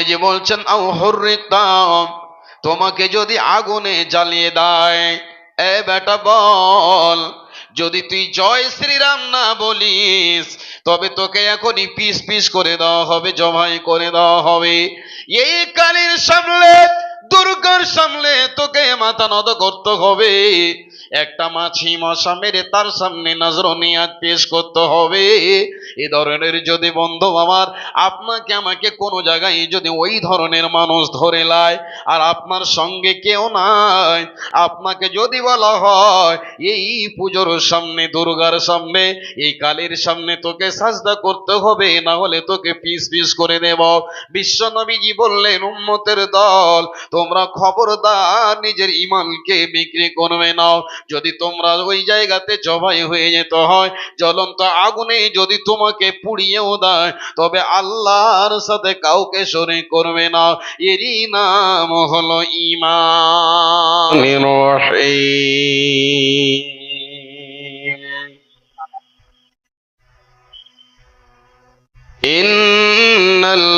নবীজি বলছেন আও হুররিকাম, তোমাকে যদি আগুনে জ্বালিয়ে দেয়, এ বেটা বল, যদি তুই জয় শ্রীরাম না বলিস তবে তোকে এখনই পিস পিস করে দেওয়া হবে, জবাই করে দেওয়া হবে। এই কালীর সামনে, দুর্গার সামনে তোকে মাথা নত করতে হবে। একটা মাছি মশা মেরে তার সামনে নজরনিয়াত পেশ করতে হবে। এই ধরনের যদি বন্ধু আমার আপনাকে আমাকে কোনো জায়গায় যদি ওই ধরনের মানুষ ধরে লায়, আর আপনার সঙ্গে কেউ নাই, আপনাকে যদি বলা হয় এই পুজোর সামনে, দুর্গার সামনে, এই কালীর সামনে তোকে সাজদা করতে হবে, না হলে তোকে পিস পিস করে দেব। বিশ্ব নবীজি বললেন, উম্মতের দল, তোমরা খবরদার নিজের ঈমানকে বিক্রি করবে না। যদি তোমরা ওই জায়গাতে জবাই হয়ে যেতে হয়, জ্বলন্ত আগুনে যদি তোমাকে পুড়িয়েও দেয়, তবে আল্লাহর সাথে কাউকে শরীক করবে না। এরই নাম হলো ঈমান।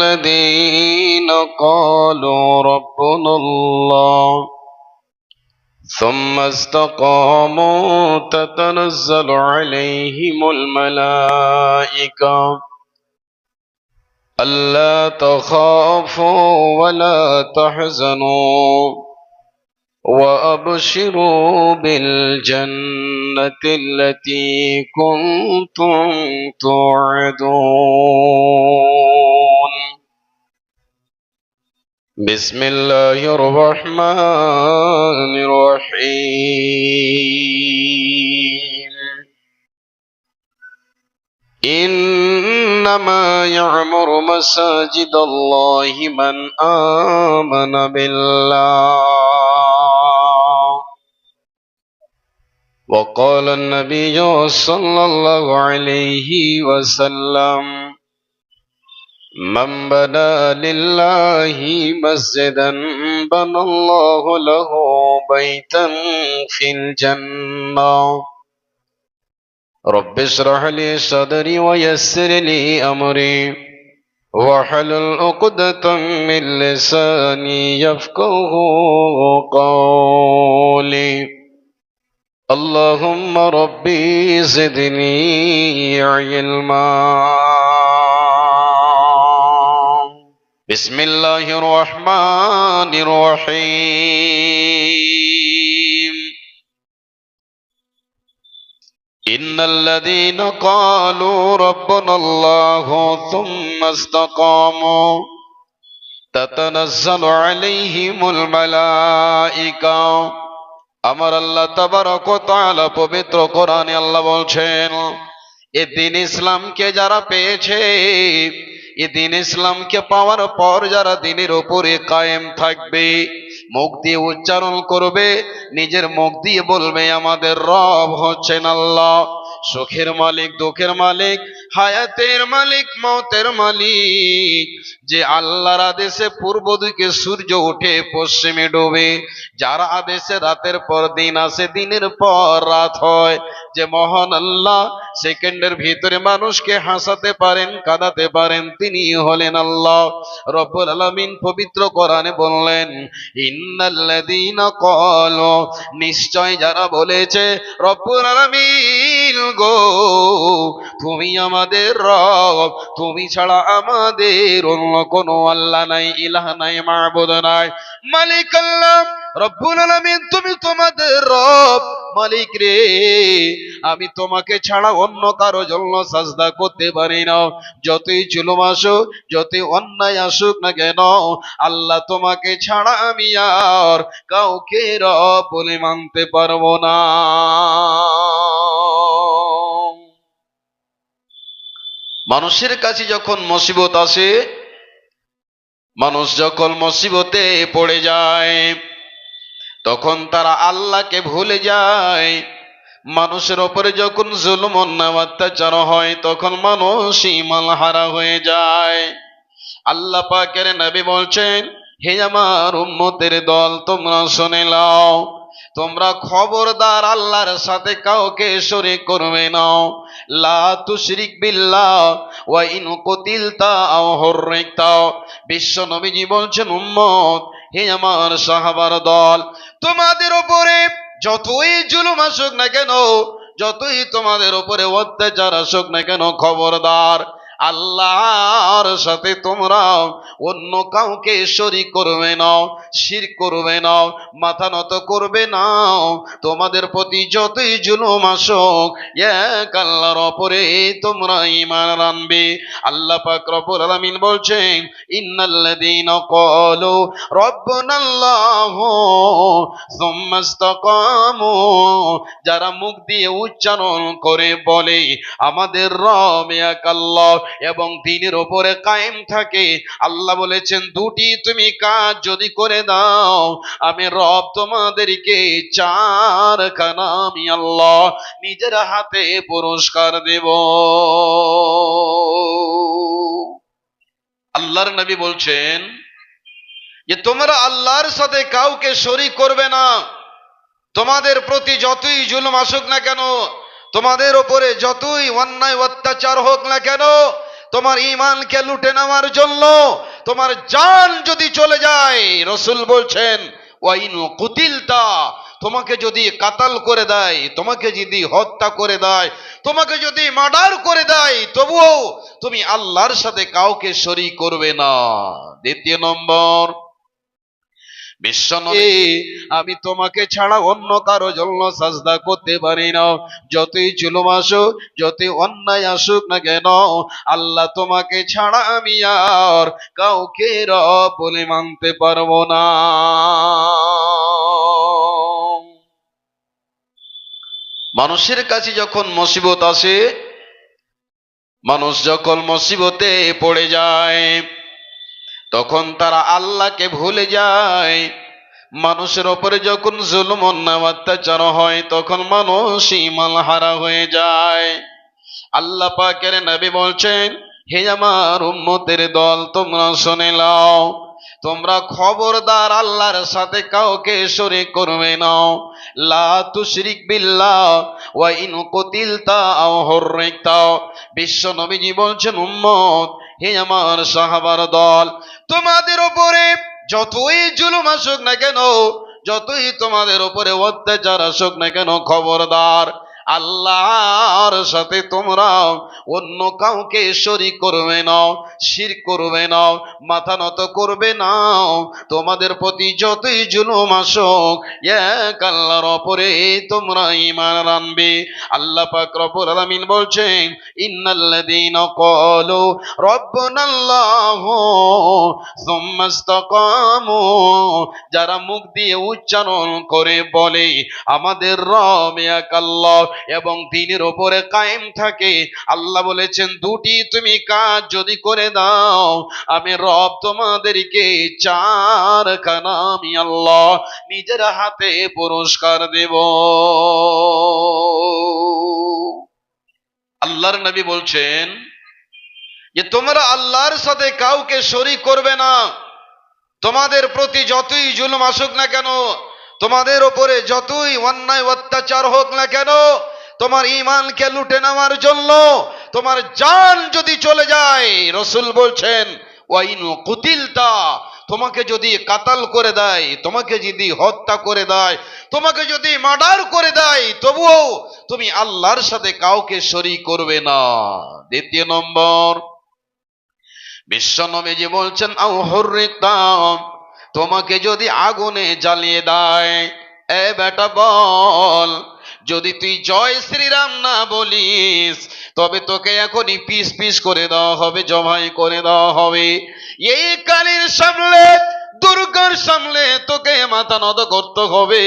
ইন্নাল্লাযীনা ক্বালু রাব্বুনাল্লাহ ثم استقاموا تتنزل عليهم الملائكة ألا تخافوا ولا تحزنوا وأبشروا بالجنة التي كنتم توعدون بسم الله الرحمن الرحيم إنما يعمر مساجد الله من آمن بالله وقال النبي صلى الله عليه وسلم من بنى لله مسجدا بنى الله له بيتا في الجنة رب اشرح لي صدري ويسر لي أمري واحلل عقدة من لساني يفقه قولي اللهم ربي زدني علما بسم الله الرحمن الرحيم إن الذين قالوا ربنا الله ثم استقاموا تتنزل عليهم الملائكة আমার আল্লাহ তাবারক ওয়া তাআলা পবিত্র কোরআনে আল্লাহ বলছেন, এই দ্বীন ইসলামকে যারা পেয়েছে, এই দ্বীন ইসলামকে পাওয়ার পর যারা দ্বীনের উপরে কায়েম থাকবে, মুখ দিয়ে উচ্চারণ করবে, নিজের মুখ দিয়ে বলবে আমাদের রব হচ্ছেন আল্লাহ, সুখের মালিক, দুঃখের মালিক, হায়াতের মালিক, মওতের মালিক, যে আল্লাহর আদেশে পূর্ব দিকে সূর্য ওঠে, পশ্চিমে ডোবে, যার আদেশে রাতের পর দিন আসে, দিনের পর রাত হয়, যে মহান আল্লাহ সেকেন্ডের ভিতরে মানুষকে হাসাতে পারেন, কাঁদাতে পারেন, তিনি হলেন আল্লাহ রব্বুল আলামিন। পবিত্র কোরআনে বললেন, ইন্নাল্লাযীনা ক্বালু, নিশ্চয় যারা বলেছে রব্বুল আলামিন গো তুমি আমাদের রব, তুমি ছাড়া আমাদের অন্য কোনো আল্লাহ নাই, ইলাহ নাই, মাবুদ নাই, মালিক আল্লাহ রব্বুল আলামিন, তুমি তোমাদের রব, মালিক রে, আমি তোমাকে ছাড়া অন্য কারো জন্য সাজদা করতে পারি না, যতই জুলুম আসুক, যতই অন্যায় আসুক না কেন, আল্লাহ তোমাকে ছাড়া আমি আর কাউকে রব বলে মানতে পারবো না। মানুষের কাছে যখন মুসিবত আসে, মানুষ যখন মুসিবতে পড়ে যায়, তখন তারা আল্লাহকে ভুলে যায়। মানুষের উপরে যখন জুলুম অন্যায় অত্যাচার হয়, তখন মানুষ ঈমান হারা হয়ে যায়। আল্লাহ পাকের নবী বলছেন, হে আমার উম্মতের দল, তোমরা শুনে নাও, তোমরা খবরদার আল্লাহর সাথে কাউকে শরীক করবে না। লা তুশরিক বিল্লাহ ওয়া ইন কুতিলতা আও হুররিকতা। বিশ্ব নবীজি বলছেন, উম্মত, হে আমার সাহাবার দল, তোমাদের উপরে যতই জুলুম আসুক না কেন, যতই তোমাদের উপরে অত্যাচার আসুক না কেন, খবরদার আল্লাহর সাথে তোমরা অন্য কাউকে শরীক করবে না, শিরক করবে না, মাথা নত করবে না। তোমাদের প্রতি যতই জুলুম আসুক, এক আল্লাহর উপরে তোমরা ঈমান আনবে। আল্লাহ পাক রব্বুল আলামিন বলছেন, ইন্নাল্লাযীনা ক্বালু রাব্বুনাল্লাহু সুম্মা ইসতাকামু, যারা মুখ দিয়ে উচ্চারণ করে বলে আমাদের রব এক আল্লাহ এবং দ্বীনের উপরে কায়েম থাকে, আল্লাহ বলেছেন দুটি তুমি কাজ যদি করে দাও, আমি রব তোমাদেরকে চারখানা আমি আল্লাহ নিজের হাতে পুরস্কার দেব। আল্লাহর নবী বলছেন যে তোমরা আল্লাহর সাথে কাউকে শরীক করবে না। তোমাদের প্রতি যতই জুলুম আসুক না কেন, তোমাদের উপরে যতই অন্যায় অত্যাচার হোক না কেন, তোমার ঈমানকে লুটে নেওয়ার জন্য তোমার জান যদি চলে যায়, রাসূল বলছেন ওয়াইন কুতিলতা, তোমাকে যদি কাতাল করে দেয়, তোমাকে যদি হত্যা করে দেয়, তোমাকে যদি মার্ডার করে দেয়, তবুও তুমি আল্লাহর সাথে কাউকে শরীক করবে না। দ্বিতীয় নম্বর, বিশ্বনবী, আমি তোমাকে ছাড়া অন্য কারো জন্য সাজদা করতে পারি না। যতই জুলুম আসুক, যতই অন্যায় আসুক না কেন, আল্লাহ তোমাকে ছাড়া আমি আর কাউকে রব বলে মানতে পারবো না। মানুষের কাছে যখন মুসিবত আসে, মানুষ যখন মুসিবতে পড়ে যায়, তখন তারা আল্লাহকে ভুলে যায়। মানুষের উপরে যখন জুলুম অন্যায় অত্যাচার হয়, তখন মানুষ ঈমান হারা হয়ে যায়। আল্লাহ পাকের নবী বলছেন, হে আমার উম্মতের দল, তোমরা শুনে নাও, তোমরা খবরদার আল্লাহর সাথে কাউকে শরীক করবে না। লা তুশরিক বিল্লাহ ওয়া ইন কুতিলতা আও হুররিকতা। বিশ্ব নবীজি বলছেন, উম্মত, হে আমার সাহাবার দল, তোমাদের উপরে যতই জুলুম আসুক না কেন, যতই তোমাদের উপরে অত্যাচার আসুক না কেন, খবরদার আল্লাহর সাথে তোমরা অন্য কাউকে শরীক করবে না, শিরক করবে না, মাথা নত করবে না। তোমাদের প্রতি যতই জুলুম আসুক, এক আল্লাহর উপরে তোমরা ঈমান আনবে। আল্লাহ পাক রব্বুল আলামিন বলছেন, ইন্নাল্লাযীনা ক্বালু রাব্বুনাল্লাহু সুম্মা ইসতাকামু, যারা মুখ দিয়ে উচ্চারণ করে বলে আমাদের রব এক আল্লাহ এবং দ্বীনের উপরে কায়েম থাকে, আল্লাহ বলেছেন দুটি তুমি কাজ যদি করে দাও, আমি রব তোমাদেরকে চারখানা আমি আল্লাহ নিজের হাতে পুরস্কার দেব। আল্লাহর নবী বলছেন যে তোমরা আল্লাহর সাথে কাউকে শরীক করবে না। তোমাদের প্রতি যতই জুলুম আসুক না কেন, তোমাদের উপরে যতই অন্যায় অত্যাচার হোক না কেন, তোমার ঈমানকে লুটে নেওয়ার জন্য তোমার জান যদি চলে যায়, রাসূল বলছেন ওয়াইন কুতিলতা, তোমাকে যদি কাতাল করে দেয়, তোমাকে যদি হত্যা করে দেয়, তোমাকে যদি মার্ডার করে দেয়, তবুও তুমি আল্লাহর সাথে কাউকে শরীক করবে না। দ্বিতীয় নম্বর, বিশ্ব নবীজি বলছেন আও হুররিকতা, তোমাকে যদি আগুনে জ্বালিয়ে দেয়, এ বেটা বল, যদি তুই জয় শ্রীরাম না বলিস, তবে তোকে এখনই পিস পিস করে দেওয়া হবে, জবাই করে দেওয়া হবে। এই কালীর সামনে, দুর্গার সামনে তোকে মাথা নত করতে হবে।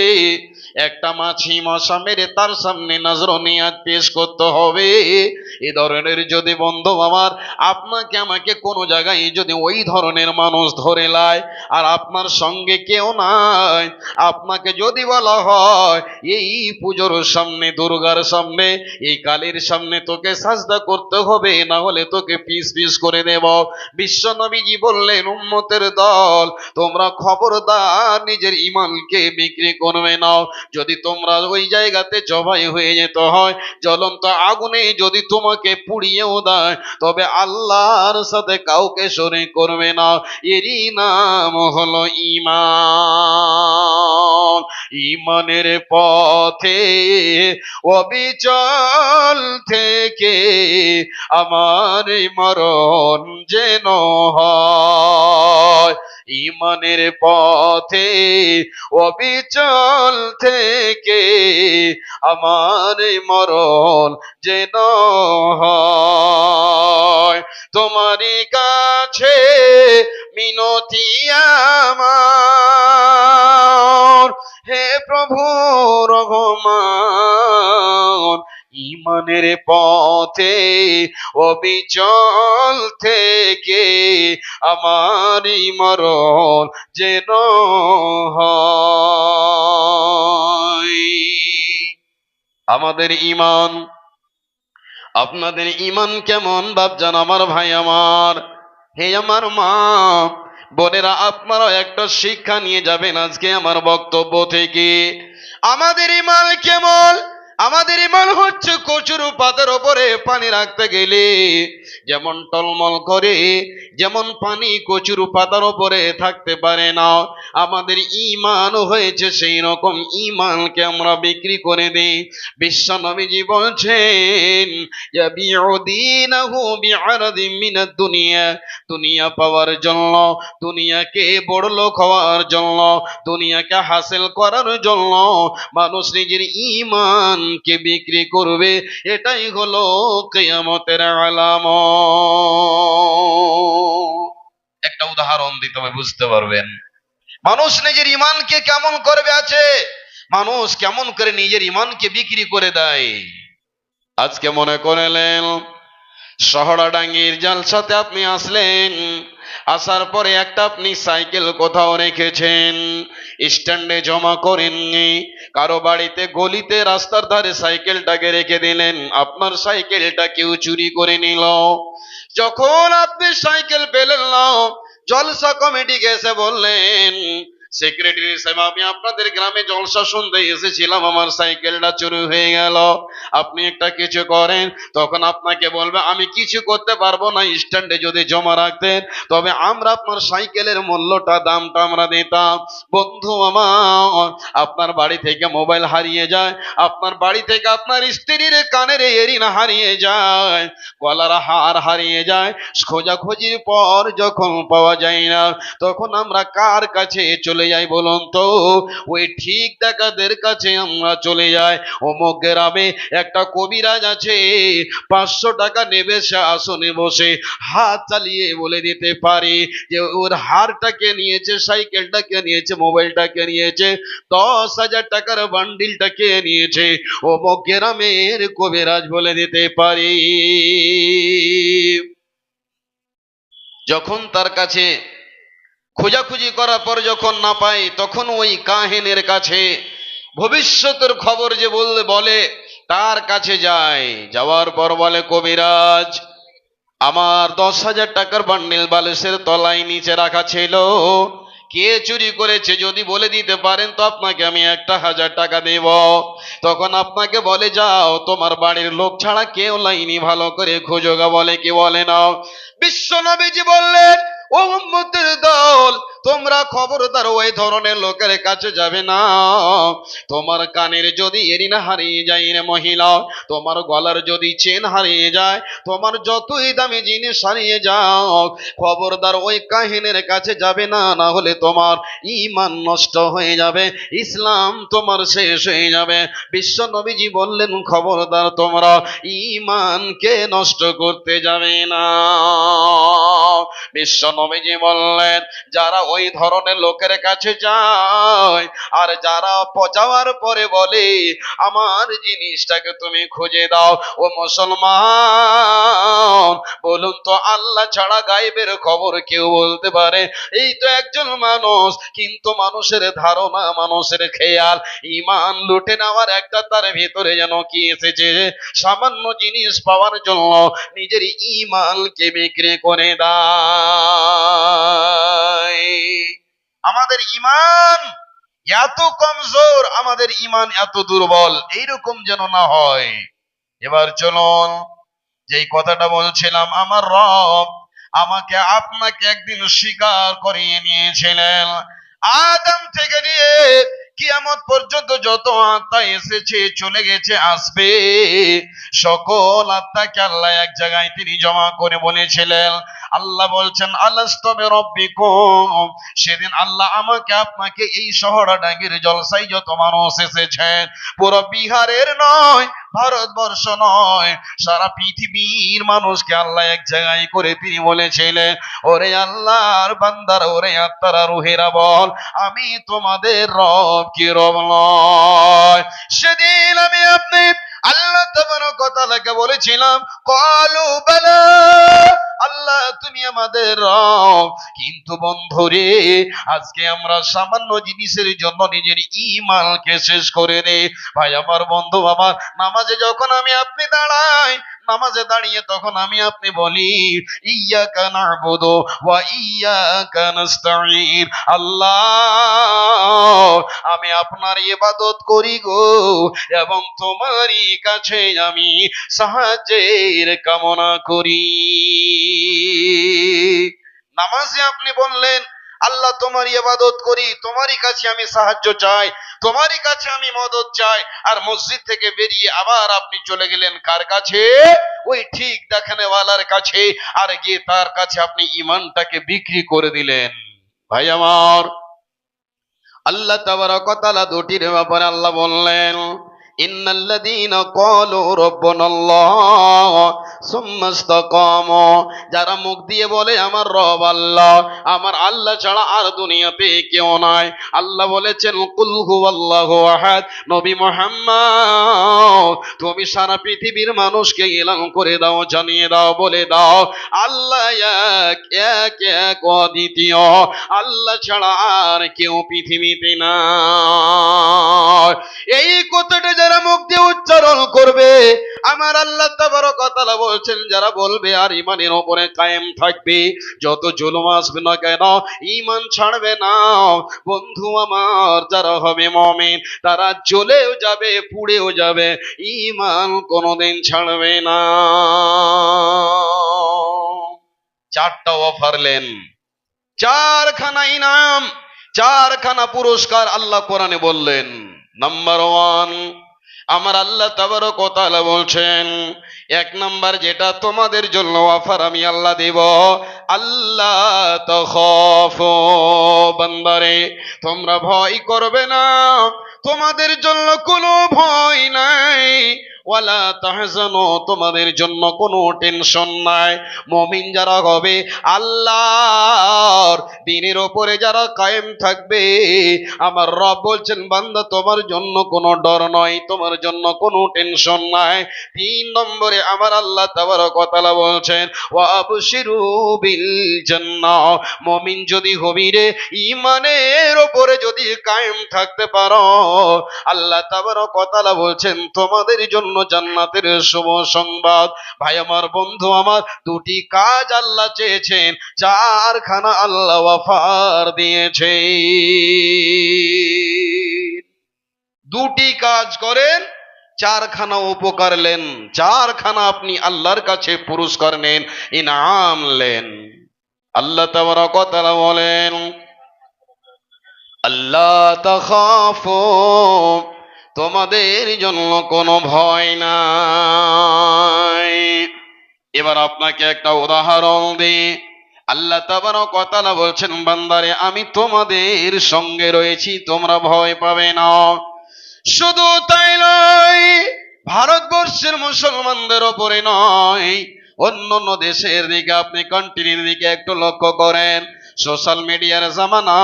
একটা মাছি মশা মেরে তার সামনে নজরনিয়াত পেশ করতে হবে। এই ধরনের যদি বন্ধু আমার আপনাকে আমাকে কোনো জায়গায় যদি ওই ধরনের মানুষ ধরে লায়, আর আপনার সঙ্গে কেউ নাই, আপনাকে যদি বলা হয় এই পুজোর সামনে, দুর্গার সামনে, এই কালীর সামনে তোকে সাজদা করতে হবে, না হলে তোকে পিস পিস করে দেব। বিশ্ব নবীজি বললেন, উম্মতের দল, তোমরা খবরদার নিজের ঈমানকে বিক্রি করবে না। যদি তোমরা ওই জায়গাতে জবাই হয়ে যেতে হয়, জ্বলন্ত আগুনে যদি তোমাকে পুড়িয়েও দেয়, তবে আল্লাহর সাথে কাউকে শরীক করবে না। এরই নাম হলো ঈমান। ঈমানের পথে অবিচল থেকে আমার মরণ যেন হয়। ঈমানের পথে অবিচল থেকে আমার মরণ যেন হয়। তোমারই কাছে মিনতি আমার, হে প্রভু রহমান, ঈমানের পথে অবিচল থেকে আমার মরণ যেন হয়। আমাদের ঈমান, আপনাদের ঈমান কেমন বাপজান আমার ভাই আমার? হে আমার মা বোনেরা, আপনারাও একটা শিক্ষা নিয়ে যাবেন আজকে আমার বক্তব্য থেকে। আমাদের ঈমান কেমন? আমাদের ঈমান হচ্ছে কচুর পাতার উপরে পানি রাখতে গেলে যেমন টলমল করে, যেমন পানি কচুর পাতার উপরে থাকতে পারে না, আমাদের ঈমান হয়েছে সেই রকম। ঈমানকে আমরা বিক্রি করে দিই। বিশ্ব নবীজি বলছেন, ইয়াবিউ দীনাহু বিআরদিন মিনাদ দুনিয়া, দুনিয়া পাওয়ার জন্য, দুনিয়াকে বড় লোক হওয়ার জন্য, দুনিয়াকে হাসিল করার জন্য মানুষ নিজের ঈমানকে বিক্রি করবে। এটাই হলো কিয়ামতের আলামত। একটা উদাহরণ দিতে হবে, বুঝতে পারবেন মানুষ নিজের ঈমানকে কেমন করবে আছে, মানুষ কেমন করে নিজের ঈমানকে বিক্রি করে দেয়। আজকে মনে করলেন শহরাডাঙ্গির জালসাতে আপনি আসলেন, আসার পরে একটা আপনি সাইকেল কোথাও রেখেছেন, স্ট্যান্ডে জমা করেননি, কারো বাড়িতে গলিতে রাস্তার ধারে সাইকেলটাকে রেখে দিলেন, আপনার সাইকেলটা কেউ চুরি করে নিল। যখন আপনি সাইকেল পেলেন না, জলসা কমিটিকে এসে বললেন, সেক্রেটারি সাহেব, আমি আপনাদের গ্রামে জলসা শুনতে এসেছিলাম, আমার সাইকেলটা চুরি হয়ে গেল, আপনি একটা কিছু করেন। তখন আপনাকে বলবে, আমি কিছু করতে পারবো না, স্ট্যান্ডে যদি জমা রাখতেন তবে আমরা আপনার সাইকেলের মূল্যটা, দামটা আমরা দিতাম। বন্ধু আমার, আপনার বাড়ি থেকে মোবাইল হারিয়ে যায়, আপনার বাড়ি থেকে আপনার স্ত্রীর কানের এরিনা হারিয়ে যায়, গলার হার হারিয়ে যায়, খোঁজাখুঁজির পর যখন পাওয়া যায় না, তখন আমরা কার কাছে চলে যাই বলুন তো? ওই ঠিক ডাকাতের কাছে আমরা চলে যাই। অমুক গ্রামে একটা কবিরাজ আছে, 500 টাকা নেবে, সে আসনে বসে হাত চালিয়ে বলে দিতে পারে যে ওর হারটাকে নিয়েছে, সাইকেলটাকে নিয়েছে, মোবাইলটাকে নিয়েছে, 10,000 টাকার বান্ডিলটাকে নিয়েছে, অমুক গ্রামের কবিরাজ বলে দিতে পারে। যখন তার কাছে খোঁজাখুঁজি করার পর যখন না পাই, তখন ওই কাহিনের কাছে ভবিষ্যতের খবর যে বলে তার কাছে যায়। যাওয়ার পর বলে, কবিরাজ, আমার 10,000 টাকার বান্ডিল বালিশের তলায় নিচে রাখা ছিল, কে চুরি করেছে যদি বলে দিতে পারেন তো আপনাকে আমি 1,000 টাকা দেব। তখন আপনাকে বলে, যাও তোমার বাড়ির লোক ছাড়া কেউ লাইনি, ভালো করে খোঁজোগা। বলে কি বলে না? বিশ্ব নবীজি বললেন, ও উম্মতের দল, তোমরা খবরদার ওই ধরনের লোকের কাছে যাবে না। তোমার কানের যদি এরিনা হারিয়ে যায় রে মহিলা, তোমার গলার যদি চেন হারিয়ে যায়, তোমার যতই দামি জিনিস হারিয়ে যাও, খবরদার ওই কাহিনের কাছে যাবে না, না হলে তোমার ঈমান নষ্ট হয়ে যাবে, ইসলাম তোমার শেষ হয়ে যাবে। বিশ্ব নবীজি বললেন, খবরদার তোমরা ঈমানকে নষ্ট করতে যাবে না। বিশ্ব নবীজি বললেন, যারা ওই ধরনের লোকের কাছে যায়, আর যারা যাওয়ার পরে বলে আমার জিনিসটাকে তুমি খুঁজে দাও। ও মুসলমান, বলুন তো আল্লাহ ছাড়া গায়েবের খবর কেউ বলতে পারে? এই তো একজন মানুষ, কিন্তু মানুষের ধারণা, মানুষের খেয়াল, ঈমান লুটে নেওয়ার একটা তার ভিতরে যেন কি এসেছে, সামান্য জিনিস পাওয়ার জন্য নিজের ঈমানকে বিক্রি করে দেয়। আমাদের ঈমান এত কমজোর, আমাদের ঈমান এত দুর্বল, এইরকম যেন না হয়। এবার চলুন, যেই কথাটা বলছিলাম, আমার রব আমাকে আপনাকে একদিন স্বীকার করিয়ে নিয়েছিলেন। আদম থেকে নিয়ে কিয়ামত পর্যন্ত যত আত্মা এসেছে, চলে গেছে, আসবে, সকল আত্মাকে আল্লাহ এক জায়গায় তিনি জমা করে বলেছিলেন। আল্লাহ বলছেন আলাস্তু বিরাব্বিকুম। সেদিন আল্লাহ আমাকে আপনাকে এই শহরডাঙ্গির জলসায় যত মানুষ এসেছেন, পুরো বিহারের নয়, ভারতবর্ষ নয়, সারা পৃথিবীর মানুষকে আল্লাহ এক জায়গায় করে তিনি বলেছিলেন, ওরে আল্লাহর বান্দারা, ওরে আত্মারা, রুহেরা, বল আমি তোমাদের রব কি রব নয়? সেদিন আমি আপনি আল্লাহ তাবারক ওয়া তাআলাকে বলেছিলাম, ক্বালু বালা, আল্লাহ তুমি আমাদের রব। কিন্তু বন্ধুরে, আজকে আমরা সামান্য জিনিসের জন্য নিজের ঈমানকে শেষ করে দেই। ভাই আমার, বন্ধু আমার, নামাজে যখন আমি আপনি দাঁড়াই, নামাজে দাঁড়িয়ে তখন আমি আপনি বলি ইয়্যাকা না'বুদু ওয়া ইয়্যাকা নাস্তাঈন, আল্লাহ আমি আপনার ইবাদত করি গো, এবং তোমারই কাছে আমি সাহায্যের কামনা করি। নামাজে আপনি বললেন আল্লাহ তোমার ইবাদত করি, তোমারই কাছে আমি সাহায্য চাই, তোমারই কাছে আমি মদদ চাই। আর মসজিদ থেকে বেরিয়ে আবার আপনি চলে গেলেন কার কাছে? ওই ঠিক দেখানেওয়ালার কাছে, আর গিয়ে তার কাছে আপনি ঈমানটাকে বিক্রি করে দিলেন। ভাই আমার, আল্লাহ তাবারক ওয়া তাআলা দুটির ব্যাপারে আল্লাহ বললেন, ইন্নাল্লাযীনা ক্বালু রাব্বুনাল্লাহ সুম্মা ইসতাকামু, যারা মুখ দিয়ে বলে আমার রব আল্লাহ, আমার আল্লাহ ছাড়া আর দুনিয়াতে কেউ নাই। আল্লাহ বলেছেন কুল হুয়াল্লাহু আহাদ, নবী মুহাম্মদ তুমি সারা পৃথিবীর মানুষকে এলান করে দাও, জানিয়ে দাও, বলে দাও আল্লাহ এক, এক এক অদ্বিতীয়, আল্লাহ ছাড়া আর কেউ পৃথিবীতে নাই। এই কথাটা যারা মুখ দিয়ে উচ্চারণ করবে, আমার আল্লাহ তাবারক ওয়া তাআলা বলছেন যারা বলবে আর ঈমানের উপরে কায়েম থাকবে, যত জুলুম আসবে না কেন ঈমান ছাড়বে না। বন্ধু আমার, যারা হবে মুমিন তারা জ্বলেও যাবে, পুড়েও যাবে, ঈমান কোনোদিন ছাড়বে না। চারটা অফার লেন, চারখানা ইনাম, চারখানা পুরস্কার আল্লাহ কোরআনে বললেন। নাম্বার ওয়ান, আমার আল্লাহ তাবারক ওয়া তাআলা বলছেন, এক নাম্বার যেটা তোমাদের জন্য অফার আমি আল্লাহ দেব, আল্লাহ তাখাফু, বান্দারে তোমরা ভয় করবে না, তোমাদের জন্য কোনো ভয় নাই, ওয়ালা তাহজানু, তোমাদের জন্য কোনো টেনশন নাই। মুমিন যারা হবে, আল্লাহর দ্বীনের উপরে যারা কায়েম থাকবে, আমার রব বলছেন বান্দা তোমার জন্য কোনো ডর নয়, তোমার জন্য কোনো টেনশন নাই। তিন নম্বরে আমার আল্লাহ তাবারক ওয়া তাআলা বলছেন ওয়া আবশিরু বিল জান্নাহ, মুমিন যদি হবি রে, ঈমানের উপরে যদি কায়েম থাকতে পারো, আল্লাহ তাবারক ওয়া তাআলা বলছেন তোমাদের জন্য জান্নাতের শুভ সংবাদ। ভাই আমার, বন্ধু আমার, দুটি কাজ আল্লাহ চেয়েছেন, চারখানা আল্লাহ অফার দিয়েছে। দুটি কাজ করেন, চারখানা উপকার নেন, চারখানা আপনি আল্লাহর কাছে পুরস্কার নেন, ইনাম নেন। আল্লাহ তাবারক ওয়া তাআলা বলেন আল্লাহ তাখাফু, তোমাদের জন্য কোনো ভয় নাই। এবার আপনাকে একটা উদাহরণ দিই। আল্লাহ তাবারক ওয়া তাআলা বলছেন বান্দারে আমি তোমাদের সঙ্গে রয়েছি, তোমরা ভয় পাবে না। শুধু তাই নয়, ভারতবর্ষের মুসলমানদের ওপরে নয়, অন্য অন্য দেশের দিকে আপনি কান্ট্রির দিকে একটু লক্ষ্য করেন, সোশ্যাল মিডিয়ার জামানা,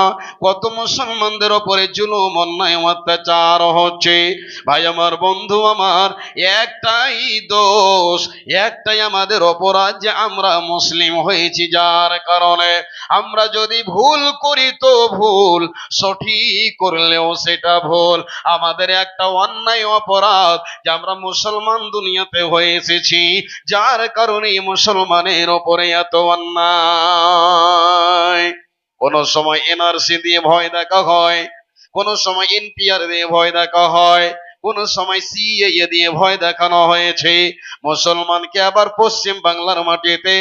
কত মুসলমানদের ওপরে জুলুম অন্যায় অত্যাচার হচ্ছে। ভাই আমার, বন্ধু আমার, একটাই দোষ, একটাই আমাদের অপরাধ যে আমরা মুসলিম হয়েছি। যার কারণে আমরা যদি ভুল করি তো ভুল, সঠিক করলেও সেটা ভুল। আমাদের একটা অন্যায় অপরাধ যে আমরা মুসলমান দুনিয়াতে হয়ে এসেছি, যার কারণে মুসলমানের ওপরে এত অন্যায়। কোন সময় এনআরসি দিয়ে ভয় দেখা হয়, কোন সময় এনপিআর দিয়ে ভয় দেখা হয়, কোন সময় সিএএ দিয়ে ভয় দেখানো হয়েছে। মুসলমানকে আবার পশ্চিম বাংলার মাটিতে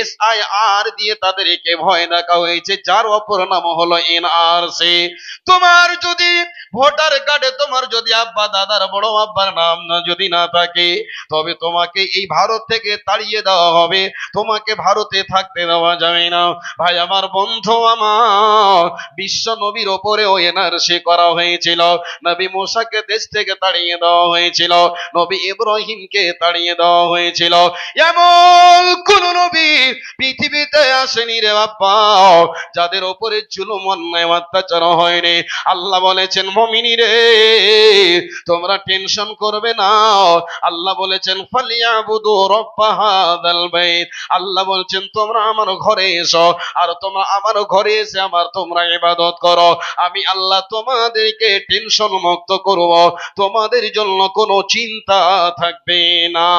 এসআইআর দিয়ে তাদেরকে ভয় দেখা হয়েছে, যার অপর নাম হলো এনআরসি। তোমার যদি ভোটার কার্ডে তোমার যদি আব্বা দাদার বড় আব্বার নাম যদি না থাকে, তবে তোমাকে এই ভারত থেকে তাড়িয়ে দেওয়া হবে, তোমাকে ভারতে থাকতে দেওয়া যাবে না। ভাই আমার, বন্ধু আমার, বিশ্ব নবীর ওপরেও এনআরসি করা হয়েছিল। নবী মুসাকে দেশ থেকে তাড়িয়ে দেওয়া হয়েছিল, নবী ইব্রাহিমকে তাড়িয়ে দেওয়া হয়েছিল। এমন কোন নবী পৃথিবীতে আসেনি রে বাপ্পা যাদের ওপরে জুলুম অন্যায় অত্যাচার হয়নি। আল্লাহ বলেছেন, মুমিনী রে তোমরা টেনশন করবে না। আল্লাহ বলেছেন, ফালিয়াবুদু রাব্বা হাযাল বাইত। আল্লাহ বলছেন, তোমরা আমার ঘরে এসো, আর তোমরা আমার ঘরে এসে তোমরা ইবাদত করো। আমি আল্লাহ তোমাদেরকে টেনশন মুক্ত করব, তোমাদের জন্য কোনো চিন্তা থাকবে না।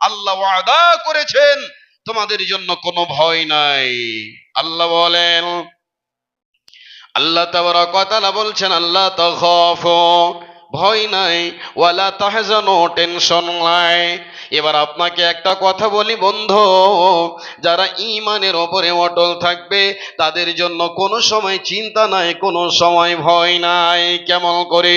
আল্লাহ ওয়াদা করেছেন তোমাদের জন্য কোনো ভয় নাই। আল্লাহ বলেন, আল্লাহ তাবারাক ওয়া তাআলা বলছেন, আল্লাহ তাখাফু, ভয় নাই, ওয়ালা তাহজানু, টেনশন নাই। এবার আপনাকে একটা কথা বলি বন্ধু, যারা ঈমানের উপরে অটল থাকবে তাদের জন্য কোনো সময় চিন্তা নাই, কোনো সময় ভয় নাই। কেমন করে?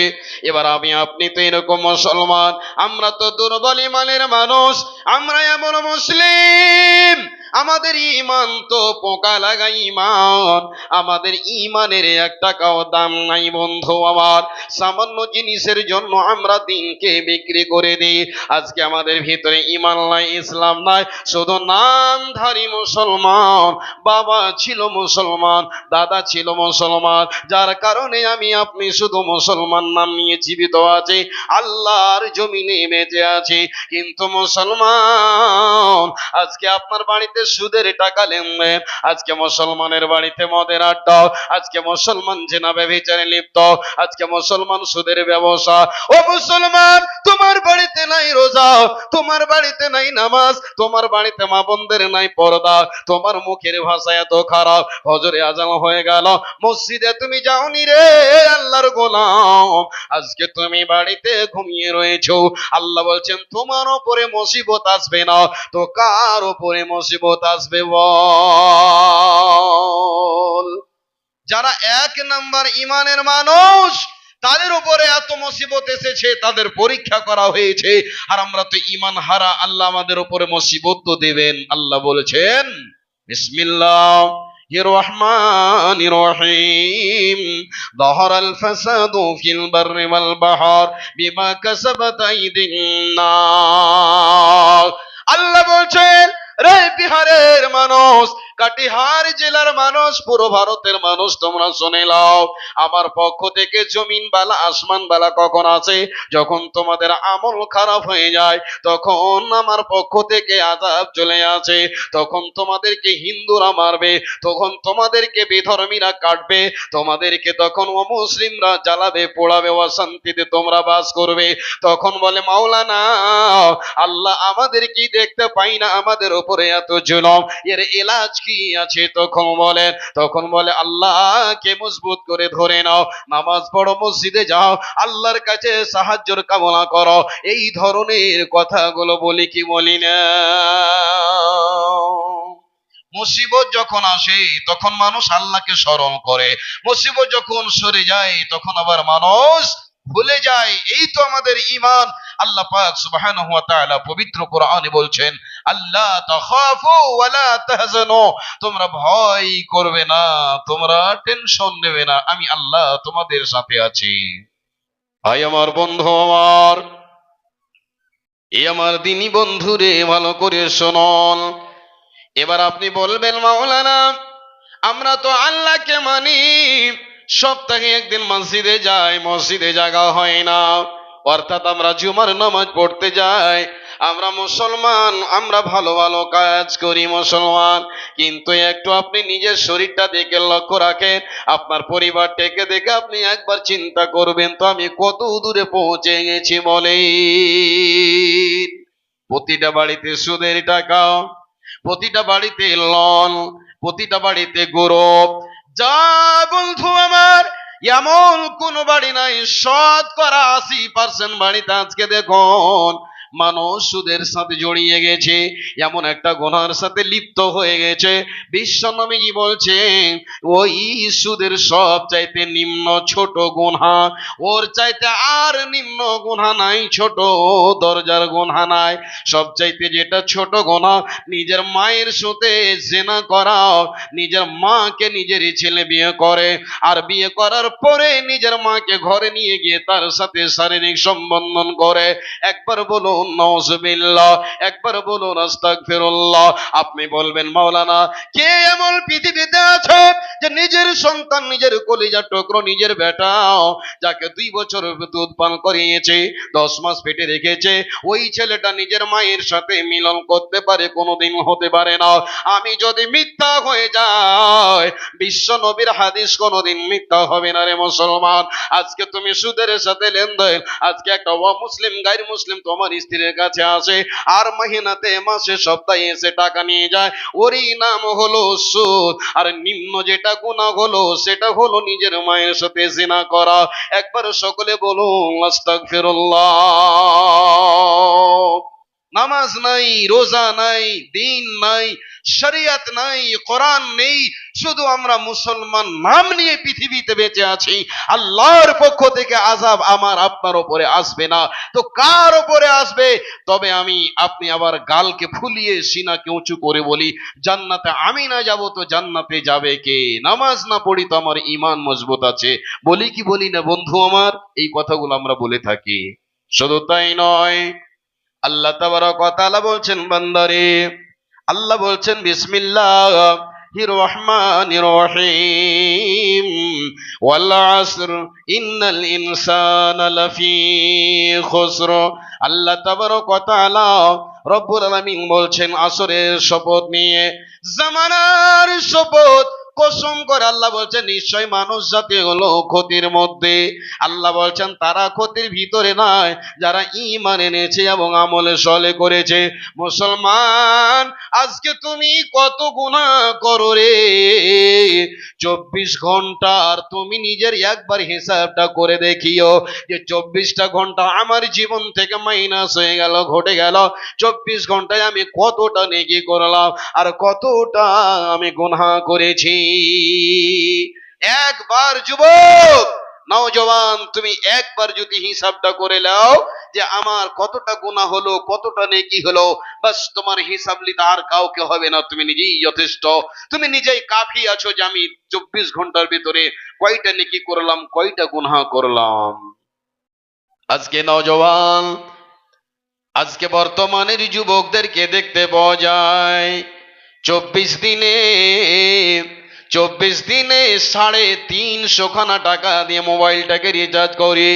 এবার আমি আপনি তো এরকম মুসলমান, আমরা তো দুর্বল ঈমানের মানুষ, আমরা এমন মুসলিম, আমাদের ঈমান তো পোকা লাগা ঈমান, আমাদের ঈমানের এক টাকাও দাম নাই বন্ধু আমার। সামান্য জিনিসের জন্য আমরা দিনকে বিক্রি করে দিই। আজকে আমাদের ভিতরে ঈমান নাই, ইসলাম নাই, শুধু নামধারী মুসলমান। বাবা ছিল মুসলমান, দাদা ছিল মুসলমান, যার কারণে আমি আপনি শুধু মুসলমান নাম নিয়ে জীবিত আছি, আল্লাহর জমিনে বেঁচে আছি। কিন্তু মুসলমান, আজকে আপনার বাড়িতে সুদের টাকা লেনদেন, আজকে মুসলমানের বাড়িতে মদের আড্ডা, আজকে মুসলমান জেনা ব্যভিচারে লিপ্ত, আজকে মুসলমান সুদের ব্যবসা। ও মুসলমান, তোমার বাড়িতে নাই রোজা, তোমার বাড়িতে নাই নামাজ, তোমার বাড়িতে মা বোনদের নাই পর্দা, তোমার মুখের ভাষা এত খারাপ, হজরে আজান হয়ে গেল, মসজিদে তুমি যাওনি রে আল্লাহর গোলাম, আজকে তুমি বাড়িতে ঘুমিয়ে রয়েছো। আল্লাহ বলছেন, তোমার উপরে মুসিবত আসবে না তো কার উপরে মুসিবত আসবে বল? যারা এক নাম্বার ঈমানের মানুষ, তাদের উপরে এত মুসিবত এসেছে, তাদের পরীক্ষা করা হয়েছে। আর আমরা তো ঈমান হারা, আল্লাহ আমাদের উপরে মুসিবত তো দেবেন। আল্লাহ বলেছেন, বিসমিল্লাহির রহমানির রহিম, যাহারাল ফাসাদু ফিল বাররি ওয়াল বাহর বিমা কাসাবাত আইদিন নাস। আল্লাহ বলছেন, রে বিহারের মানুষ, কাটিহার জেলার মানুষ, পুরো ভারতের মানুষ, তোমরা শুনে নাও, আমার পক্ষ থেকে জমিন বালা আসমান বালা কখন আছে? যখন তোমাদের আমল খারাপ হয়ে যায়, তখন আমার পক্ষ থেকে আযাব চলে আসে, তখন তোমাদেরকে হিন্দুরা মারবে, তখন তোমাদেরকে বিধর্মীরা কাটবে, তোমাদেরকে তখন অমুসলিমরা জ্বালাবে, পোড়াবে, অশান্তিতে তোমরা বাস করবে। তখন বলে মাওলানা, আল্লাহ আমাদের কি দেখতে পাই না, আমাদের উপরে এত জুলুম, এর এলাজ কি আছে? তখন বলে আল্লাহকে মজবুত করে ধরে নাও, নামাজ পড়ো, মসজিদে যাও, আল্লাহর কাছে সাহায্যের কামনা করো। এই ধরনের কথাগুলো বলি কি বলি না? মুসিবত যখন আসে তখন মানুষ আল্লাহকে স্মরণ করে, মুসিবত যখন সরে যায় তখন আবার মানুষ ভুলে যায়। এই তো আমাদের ঈমান। আল্লাহ পাক সুবহানাহু ওয়া তাআলা পবিত্র কোরআনে বলছেন, আল্লাহ তাখাফু ওয়া লা তাহজানু, তোমরা ভয় করবে না, তোমরা টেনশন নেবে না, আমি আল্লাহ তোমাদের সাথে আছি। ভাই আমার, বন্ধু আমার, এই আমার দিনী বন্ধুরে ভালো করে শুনুন, এবার আপনি বলবেন মাওলানা, আমরা তো আল্লাহকে মানি, সপ্তাহে একদিন মসজিদে যাই, মসজিদে জায়গা হয় না, অর্থাৎ আমরা জুমার নামাজ পড়তে যাই, আমরা মুসলমান, আমরা ভালো ভালো কাজ করি মুসলমান, কিন্তু একটু আপনি নিজের শরীরটা দেখে লক্ষ্য রাখেন, আপনার পরিবারটাকে দেখে আপনি একবার চিন্তা করবেন তো আমি কত দূরে পৌঁছে গেছি বলেন। প্রতিটা বাড়িতে সুদের টাকা, প্রতিটা বাড়িতে লোন, প্রতিটা বাড়িতে গৌরব। যা বন্ধু আমার, এমন কোন বাড়ি নাই, শতকরা 80% বাড়িতে আজকে দেখুন মানুষ সুদের সাথে জড়িয়ে গেছে, এমন একটা গুনার সাথে লিপ্ত হয়ে গেছে। বিশ্বনবী বলছেন ওই সুদের সব চাইতে নিম্ন ছোট গুনাহ, ওর চাইতে আর নিম্ন গুনাহ নাই, ছোট দরজার গুনাহ নাই। সব চাইতে যেটা ছোট গুনাহ, নিজের মায়ের সাথে জিনা করা, নিজের মাকে নিজের ছেলে বিয়ে করে, আর বিয়ে করার পরে নিজের মাকে ঘরে নিয়ে গিয়ে তার সাথে শারীরিক সম্বন্ধন করে। একবার বলুন নাউজুবিল্লাহ, একবার বলুন আস্তাগফিরুল্লাহ। আপনি বলবেন মাওলানা, কে এমন পৃথিবীতে আছে যে নিজের সন্তান, নিজের কলিজার টুকরো, নিজের বেটা, যাকে 2 বছর দুধ পান করিয়েছে, 10 মাস পেটে রেখেছে, ওই ছেলেটা নিজের মায়ের সাথে মিলন করতে পারে? কোনোদিন হতে পারে না। আমি যদি মিথ্যা হয়ে যায়, বিশ্ব নবীর হাদিস কোনোদিন মিথ্যা হবে না রে মুসলমান। আজকে তুমি সুদের সাথে লেনদেন, আজকে একটা অমুসলিম গায়র মুসলিম তোমার স্ত্রীর কাছে আসে, আর মহিনাতে মাসে সপ্তাহে এসে টাকা নিয়ে যায়, ওরই নাম হলো সুদ। আর নিম্ন যেটা গুনাহ হলো সেটা হলো নিজের মায়ের সাথে জিনা করা। একবার সকলে বলুন আস্তাগফিরুল্লাহ। নামাজ নাই, রোজা নাই, দিন নাই, শরিয়ত নাই, কোরআন নেই, শুধু আমরা মুসলমান নাম নিয়ে পৃথিবীতে বেঁচে আছি। আল্লাহর পক্ষ থেকে আযাব আমার আপনার উপরে আসবে না, তো কার উপরে আসবে? তবে আমি আপনি আবার গালকে ফুলিয়ে সিনাকে উঁচু করে বলি, জান্নাতে আমি না যাব তো জান্নাতে যাবে কে? নামাজ না পড়ি তো আমার ঈমান মজবুত আছে। বলি কি বলি না বন্ধু আমার? এই কথাগুলো আমরা বলে থাকি। শুধু তাই নয়, আল্লাহ তাবারক ওয়া তাআলা বলছেন বান্দারে, আল্লাহ বলছেন বিসমিল্লাহির রহমানির রহিম, ওয়াল আসর ইন্নাল ইনসানা লাফি খুসর। আল্লাহ তাবারক ওয়া তাআলা রব্বুল আলামিন বলছেন আসরের শপথ নিয়ে, জামানার শপথ কসম করে আল্লাহ বলছেন নিশ্চয় মানুষ জাতি হলো ক্ষতির মধ্যে। আল্লাহ বলছেন তারা ক্ষতির ভিতরে নয় যারা ঈমান এনেছে এবং আমলে সলে করেছে। মুসলমান, আজকে তুমি কত গুনাহ করো রে? 24 ঘন্টার তুমি নিজের একবার হিসাবটা করে দেখিও, যে 24টা ঘন্টা আমার জীবন থেকে মাইনাস হয়ে গেল, ঘটে গেল। 24 ঘন্টায় আমি কতটা নেকি করলাম আর কতটা আমি গুনাহ করেছি। একবার যুবক, নওজওয়ান, তুমি একবার যদি হিসাবটা করে নাও যে আমার কতটা গুনাহ হলো, কতটা নেকি হলো, বাস তোমার হিসাব নিতে আর কাউকে হবে না, তুমি নিজেই যথেষ্ট। তুমি নিজেই কাফি আছো যে আমি 24 ঘন্টার ভিতরে কয়টা নেকি করলাম, কয়টা গুনাহ করলাম। আজকে নওজওয়ান, আজকে বর্তমানের যুবকদেরকে দেখতে পাওয়া যায় 24 দিনে 350 খানা টাকা দিয়ে মোবাইলটাকে রিচার্জ করে,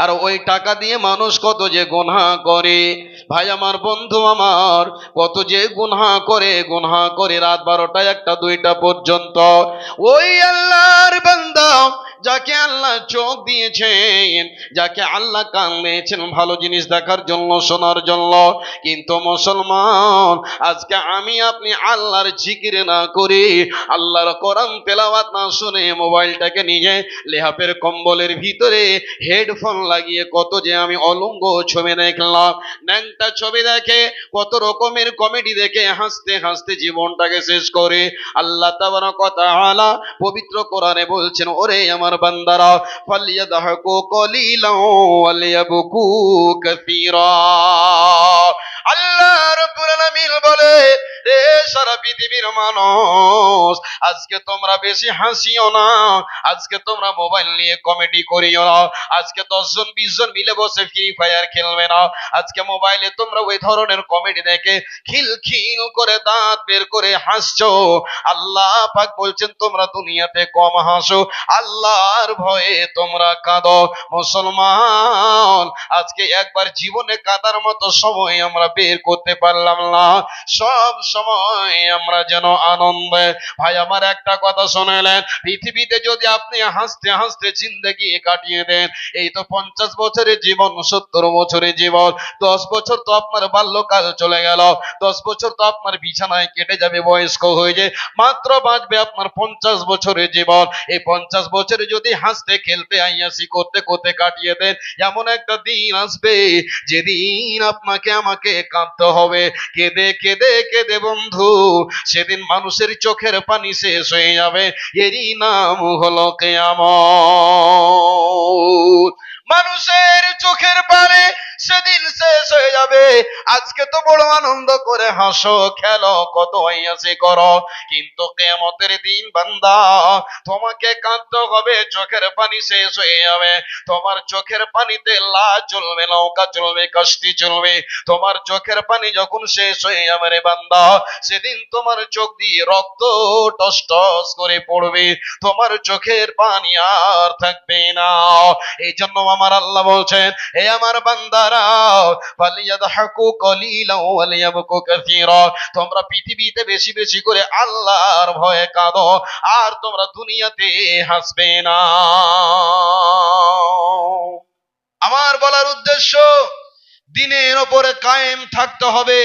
আর ওই টাকা দিয়ে মানুষ কত যে গুনাহ করে। ভাই আমার, বন্ধু আমার, কত যে গুনাহ করে রাত 12টা 1টা 2টা পর্যন্ত। ওই আল্লাহর বান্দা যাকে আল্লাহ চোখ দিয়েছেন, যাকে আল্লাহ কান দিয়েছেন ভালো জিনিস দেখার জন্য, শোনার জন্য, কিন্তু মুসলমান আজকে আমি আপনি আল্লাহর জিকির না করি, আল্লাহর কোরআন তেলাওয়াত না শুনে মোবাইলটাকে নিয়ে লেহাপের কম্বলের ভিতরে হেডফোন লাগিয়ে কত যে আমি অলঙ্গ ছবি দেখলাম, ন্যাংটা ছবি দেখে, কত রকমের কমেডি দেখে হাসতে হাসতে জীবনটাকে শেষ করে। আল্লাহ তাবারক ওয়া তাআলা পবিত্র কোরআনে বলছেন, ওরে আমার বান্দারা, ফালিয়াদহাকু কলিলান ওয়ালিয়াবকু কাসীরা। আল্লাহ রাব্বুল আলামিন বলে, রে সারা পৃথিবীর মানুষ, আজকে তোমরা বেশি হাসিও না, আজকে তোমরা মোবাইল নিয়ে কমেডি করিও না, আজকে 10 জন 20 জন মিলে বসে ফ্রি ফায়ার খেলবে না, আজকে মোবাইলে তোমরা ওই ধরনের কমেডি দেখে খিলখিল করে দাঁত বের করে হাসছো। আল্লাহ পাক বলছেন তোমরা দুনিয়াতে কম হাসো, আল্লাহর ভয়ে তোমরা কাঁদো। মুসলমান, আজকে একবার জীবনে কাঁদার মতো সময় আমরা বের করতে পারলাম না, সব সময় আমরা যেন আনন্দে। ভাই আমার একটা কথা শুনেলেন, পৃথিবীতে যদি আপনি হাসতে হাসতে জিন্দেগি কাটিয়ে দেন, এই তো 50 বছরের জীবন, 70 বছরের জীবন, 10 বছর তো আপনার বাল্যকাল চলে গেল, 10 বছর তো আপনার বিছানায় কেটে যাবে, বয়স্ক হয়ে যায়, মাত্র বাঁচবে আপনার 50 বছরের জীবন। এই 50 বছরে যদি হাসতে খেলতে আইয়াসি করতে করতে কাটিয়ে দেন, এমন একটা দিন আসবে যেদিন আপনাকে আমাকে কাঁদতে হবে। কেঁদে কেঁদে কেঁদে বন্ধু, সেদিন মানুষের চোখের পানি শেষ হয়ে যাবে, এরই নাম হলো কিয়ামত। মানুষের চোখের পানি সেদিন শেষ হয়ে যাবে। আজকে তো বড় আনন্দ করে হাসো খেলো কত আইয়াসি করো, কিন্তু কিয়ামতের দিন বান্দা তোমাকে কাঁদতে হবে, চোখের পানি শেষ হয়ে যাবে। তোমার চোখের পানিতে লাশ চলবে, নৌকা চলবে, কাশতি চলবে। তোমার চোখের পানি যখন শেষ হয়ে যাবে রে বান্দা, সেদিন তোমার চোখ দিয়ে রক্ত টস টস করে পড়বে, তোমার চোখের পানি আর থাকবে না। এই জন্য আমার আল্লাহ বলছেন, হে আমার বান্দারা, ফালিয়াদহাকু কলিলাও ওয়ালিয়াবকু কাসীরা, তোমরা পৃথিবীতে বেশি বেশি করে আল্লাহর ভয়ে কাঁদো, আর তোমরা দুনিয়াতে হাসবে না। আমার বলার উদ্দেশ্য, দিনের ওপরে কায়েম থাকতে হবে,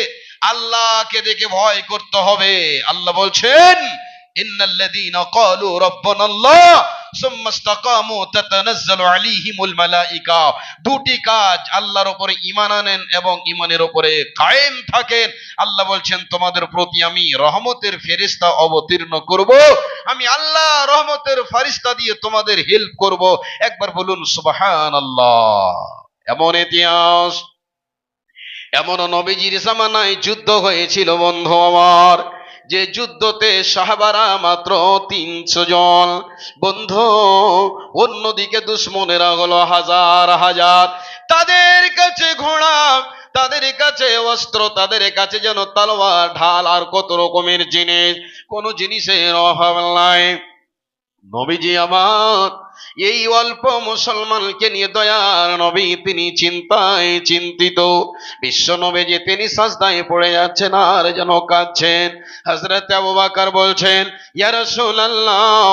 আল্লাহকে দেখে ভয় করতে হবে। আল্লাহ বলছেন, ইন্নাল্লাযীনা ক্বালু রাব্বানাল্লাহ সুম্মা ইসতাকামু তাতানাজ্জালু আলাইহিমুল মালায়েকা। দুটি কাজ, আল্লাহর উপরে ঈমান আনেন এবং ঈমানের উপরে কায়েম থাকেন। আল্লাহ বলছেন, তোমাদের প্রতি আমি রহমতের ফেরেশতা অবতীর্ণ করব, আমি আল্লাহ রহমতের ফেরেশতা দিয়ে তোমাদের হেল্প করব। একবার বলুন সুবহানাল্লাহ। এমন ইতিহাস, এমন নবীজির জামানায় যুদ্ধ হয়েছিল বন্ধু আমার, যে যুদ্ধতে সাহাবারা মাত্র 300 জন বন্ধু, অন্যদিকে দুশমনেরা হলো হাজার হাজার। তাদের কাছে ঘোড়া, তাদের কাছে অস্ত্র, তাদের কাছে যেন তলোয়ার, ঢাল আর কত রকমের জিনিস, কোন জিনিসের অভাব নাই। নবীজি আমার এই অল্প মুসলমানকে নিয়ে দয়ার নবী, তিনি চিন্তায় চিন্তিত। বিশ্ব নবীজি তিনি সাজদায় পড়ে যাচ্ছেন আর যেন কাঁদছেন। হযরত আবু বকর বলছেন, ইয়া রাসূলুল্লাহ,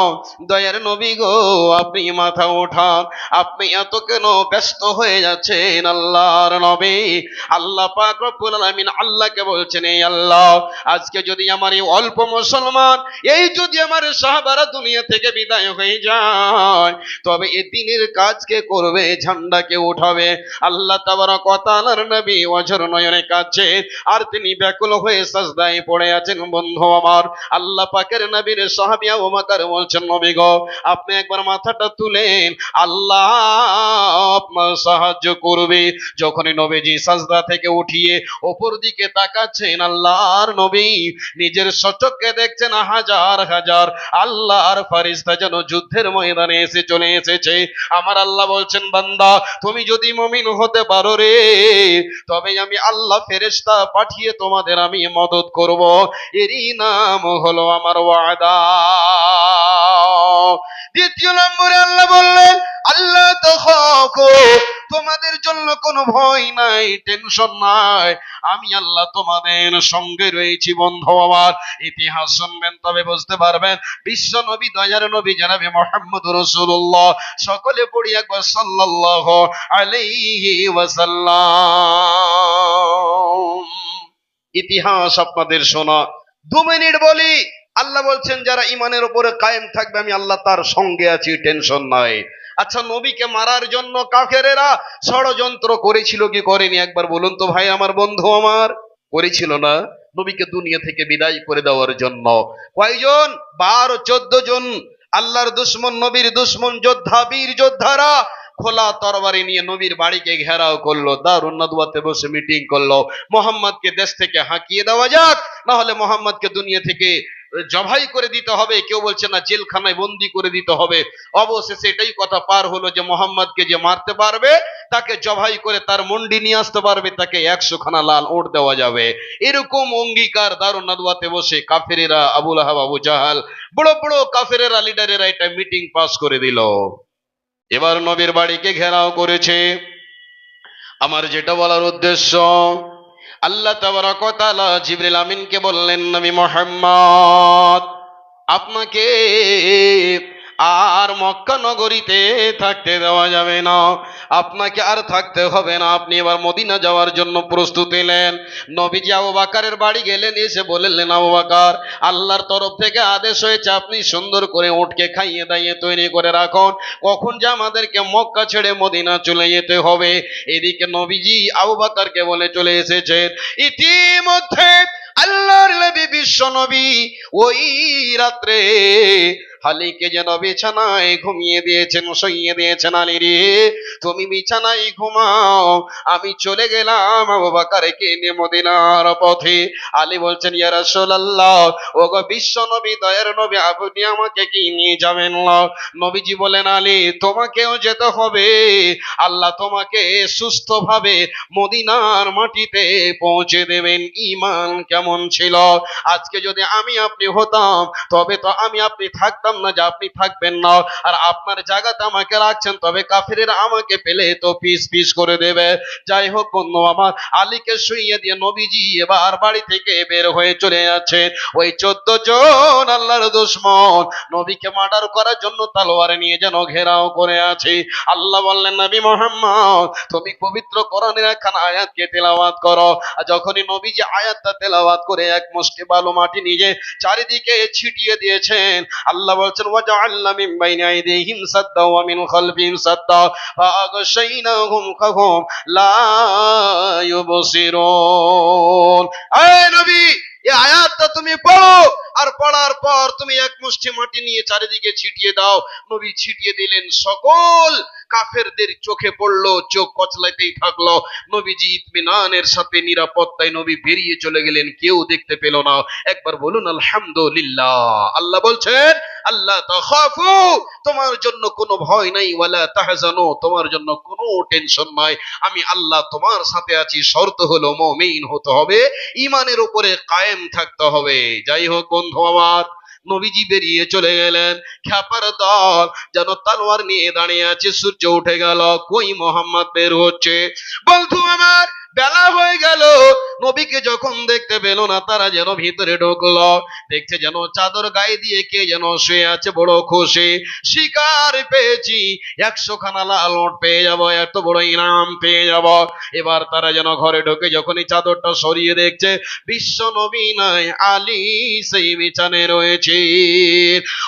দয়ার নবী গো, আপনি মাথা ওঠান, আপনি এত কেন ব্যস্ত হয়ে যাচ্ছেন? আল্লাহর নবী, আল্লাহ পাক রব্বুল আলামিন আল্লাহকে বলছেন, এই আল্লাহ, আজকে যদি আমার এই অল্প মুসলমান, এই যদি আমার সাহাবারা দুনিয়া থেকে বিদায় হয়ে যায়, তবে এই দিনের কাজ কে করবে? ঝান্ডা কে উঠাবে? আল্লাহ তাবারক ওয়া তাআলার নবী অঝর নয়নে কাঁদছেন, আর তিনি ব্যাকুল হয়ে সাজদায় পড়ে আছেন। বন্ধু আমার, আল্লাহ পাকের নবীর সাহাবী আবু বকর বলছেন, নবী গো, আপনি একবার মাথাটা তুলেন, আল্লাহ আপনার সাহায্য করবে। যখনই নবীজি সাজদা থেকে উঠিয়ে উপর দিকে তাকাচ্ছেন, আল্লাহর নবী নিজের সচক্ষে দেখছেন হাজার হাজার আল্লাহর ফেরেশতা যেন যুদ্ধের ময়দানে এসে চলে এসেছে। আমার আল্লাহ বলছেন, বান্দা, তুমি যদি মুমিন হতে পারো রে, তবে আমি আল্লাহ ফেরেশতা পাঠিয়ে তোমাদের আমি মদদ করব। এরই নাম হলো আমার ওয়াদা। দ্বিতীয় নম্বরে আল্লাহ বললেন, আল্লাহ তাখাফু, তোমাদের জন্য কোনো ভয় নাই, টেনশন নাই, আমি আল্লাহ তোমাদের সঙ্গে রয়েছি। বন্ধু আমার, ইতিহাস শুনবেন তবে বুঝতে পারবেন। বিশ্ব নবী, দয়ার নবী জনাবে মুহাম্মদুর রাসূলুল্লাহ, সকলে পড়ি একবার সাল্লাল্লাহু আলাইহি ওয়াসাল্লাম। ইতিহাস আপনাদের শোনা, 2 মিনিট বলি। আল্লাহ বলছেন, যারা ঈমানের উপরে কায়েম থাকবে, আমি আল্লাহ তার সঙ্গে আছি, টেনশন নাই। আচ্ছা, নবীকে মারার জন্য কাফেরেরা ষড়যন্ত্র করেছিল কি করেনি? একবার বলুন তো ভাই আমার, বন্ধু আমার, করেছিল না? নবীকে দুনিয়া থেকে বিদায় করে দেওয়ার জন্য কয়জন? 12-14 জন আল্লাহর দুশমন, নবীর দুশমন যোদ্ধা, বীর যোদ্ধারা খোলা তরবারি নিয়ে নবীর বাড়িকে ঘেরাও করলো, দারুন নাদওয়াতে বসে মিটিং করলো, মোহাম্মদকে দেশ থেকে হাঁকিয়ে দেওয়া যাক, না হলে মোহাম্মদকে দুনিয়া থেকে জবাই করে দিতে হবে। কেউ বলছে না জেলখানায় বন্দি করে দিতে হবে। অবশেষে এটাই কথা পার হলো যে মোহাম্মদকে যে মারতে পারবে তাকে জবাই করে তার মুন্ডি নিয়ে আসতে পারবে, তাকে 100 খানা লাল ওট দেওয়া যাবে। এরকম অঙ্গীকার দারুন নাদওয়াতে বসে কাফেরেরা, আবু লাহাব, আবু জাহাল, বড় বড় কাফেরেরা, লিডারেরা এটা মিটিং পাস করে দিল। এবার নবীর বাড়িকে ঘেরাও করেছে। আমার যেটা বলার উদ্দেশ্য, আল্লাহ তাবারক ওয়া তাআলা জিবরিল আমিনকে বললেন, নবী মুহাম্মদ, আপনাকে আর মক্কা নগরীতে থাকতে দেওয়া যাবে না, আপনাকে আর থাকতে হবে না, আপনি এবার মদিনা যাওয়ার জন্য প্রস্তুতি নেন। নবীজি আবু বকরের বাড়ি গেলেন, এসে বললেন, আবু বকর, আল্লাহর তরফ থেকে আদেশ হয়েছে আপনি সুন্দর করে উটকে খাইয়ে দাইয়ে তৈরি করে রাখুন, কখন যে আমাদেরকে মক্কা ছেড়ে মদিনা চলে যেতে হবে। এদিকে নবীজি আবু বকরকে বলে চলে এসেছেন। ইতিমধ্যে আল্লাহর নবী বিশ্ব নবী ওই রাত্রে আলীকে যেন বিছানায় ঘুমিয়ে দিয়েছেন, শুইয়ে দিয়েছেন। আলী রে, তুমি বিছানায় ঘুমাও, আমি চলে গেলাম আবু বকরকে নিয়ে মদিনার পথে। আলী বলছেন, ইয়া রাসূলুল্লাহ, ওগো বিশ্ব নবী, দয়ার নবী, আপনি আমাকে কি নিয়ে যাবেন না? নবীজি বলেন, আলী, তোমাকেও যেতে হবে, আল্লাহ তোমাকে সুস্থভাবে মদিনার মাটিতে পৌঁছে দেবেন। ঈমান কেমন ছিল? আজকে যদি আমি আপনি হতাম তবে তো আমি আপনি থাকতাম না, যে আপনি থাকবেন না, আর আপনার জায়গাতে আমাকে রাখছেন, তবে কাফেরেরা আমাকে পেলে তো পিস পিস করে দেবে। যাই হোক বন্ধু আমার, আলীকে শুইয়ে দিয়ে নবীজি এবার বাড়ি থেকে বের হয়ে চলে যাচ্ছেন। ওই 14 জন আল্লাহর দুশমন নবীকে মার্ডার করার জন্য তলোয়ার নিয়ে যেন ঘেরাও করে আছে। আল্লাহ বললেন, নবী মুহাম্মদ, তুমি পবিত্র কোরআনের একখানা আয়াতকে তেলাওয়াত করো। আর যখনই নবীজি আয়াতটা তেলাওয়াত করে এক মুষ্টি বালু মাটি নিজে চারিদিকে ছিটিয়ে দিয়েছেন, আল্লাহ বলছেন, ওয়াজআলনা মিন বাইনি আইদিহিম সাদ্দা ওয়া মিন খালফিহিম সাদ্দা ফাআগশাইনাহুম ফাহুম লা ইউবসিরুন। আয় নবী, এই আয়াতটা তুমি পড়ো, আর পড়ার পর তুমি এক মুষ্টি মাটি নিয়ে চারিদিকে ছিটিয়ে দাও। নবী ছিটিয়ে দিলেন, সকল কাফেরদের চোখে পড়লো, চোখ কচলাইতেই থাকলো। নবীজি ইতমিনানের সাথে নিরাপত্তায় নবী বেরিয়ে চলে গেলেন, কেউ দেখতে পেল না। একবার বলুন আলহামদুলিল্লাহ। আল্লাহ বলছেন, আল্লাহ তাখাফু, তোমার জন্য কোনো ভয় নাই, ওয়ালা তাহজানু, তোমার জন্য কোনো টেনশন নাই, আমি আল্লাহ তোমার সাথে আছি। শর্ত হলো মুমিন হতে হবে, ঈমানের উপরে কায়েম থাকতে হবে। যাই হোক বন্ধু আমার, নবীজি বেরিয়ে চলে গেলেন। খ্যাপার দল যেন তলোয়ার নিয়ে দাঁড়িয়ে আছে। সূর্য উঠে গেল, কই মোহাম্মদ বের হচ্ছে। বন্ধু আমার, বেলা হয়ে গেল, নবীকে যখন দেখতে পেল না, তারা যেন ভিতরে ঢুকলো, দেখছে যেন চাদর গায়ে দিয়ে কে যেন শুয়ে আছে, বড় খুশি, শিকার পেয়েছি, 100 খানা লাল ওট পেয়ে যাব, এত বড় ইনাম পেয়ে যাব। এবার তারা যেন ঘরে ঢুকে যখনই চাদরটা সরিয়ে দেখছে, বিশ্ব নবী নাই, আলী সেই বিছানে রয়েছে।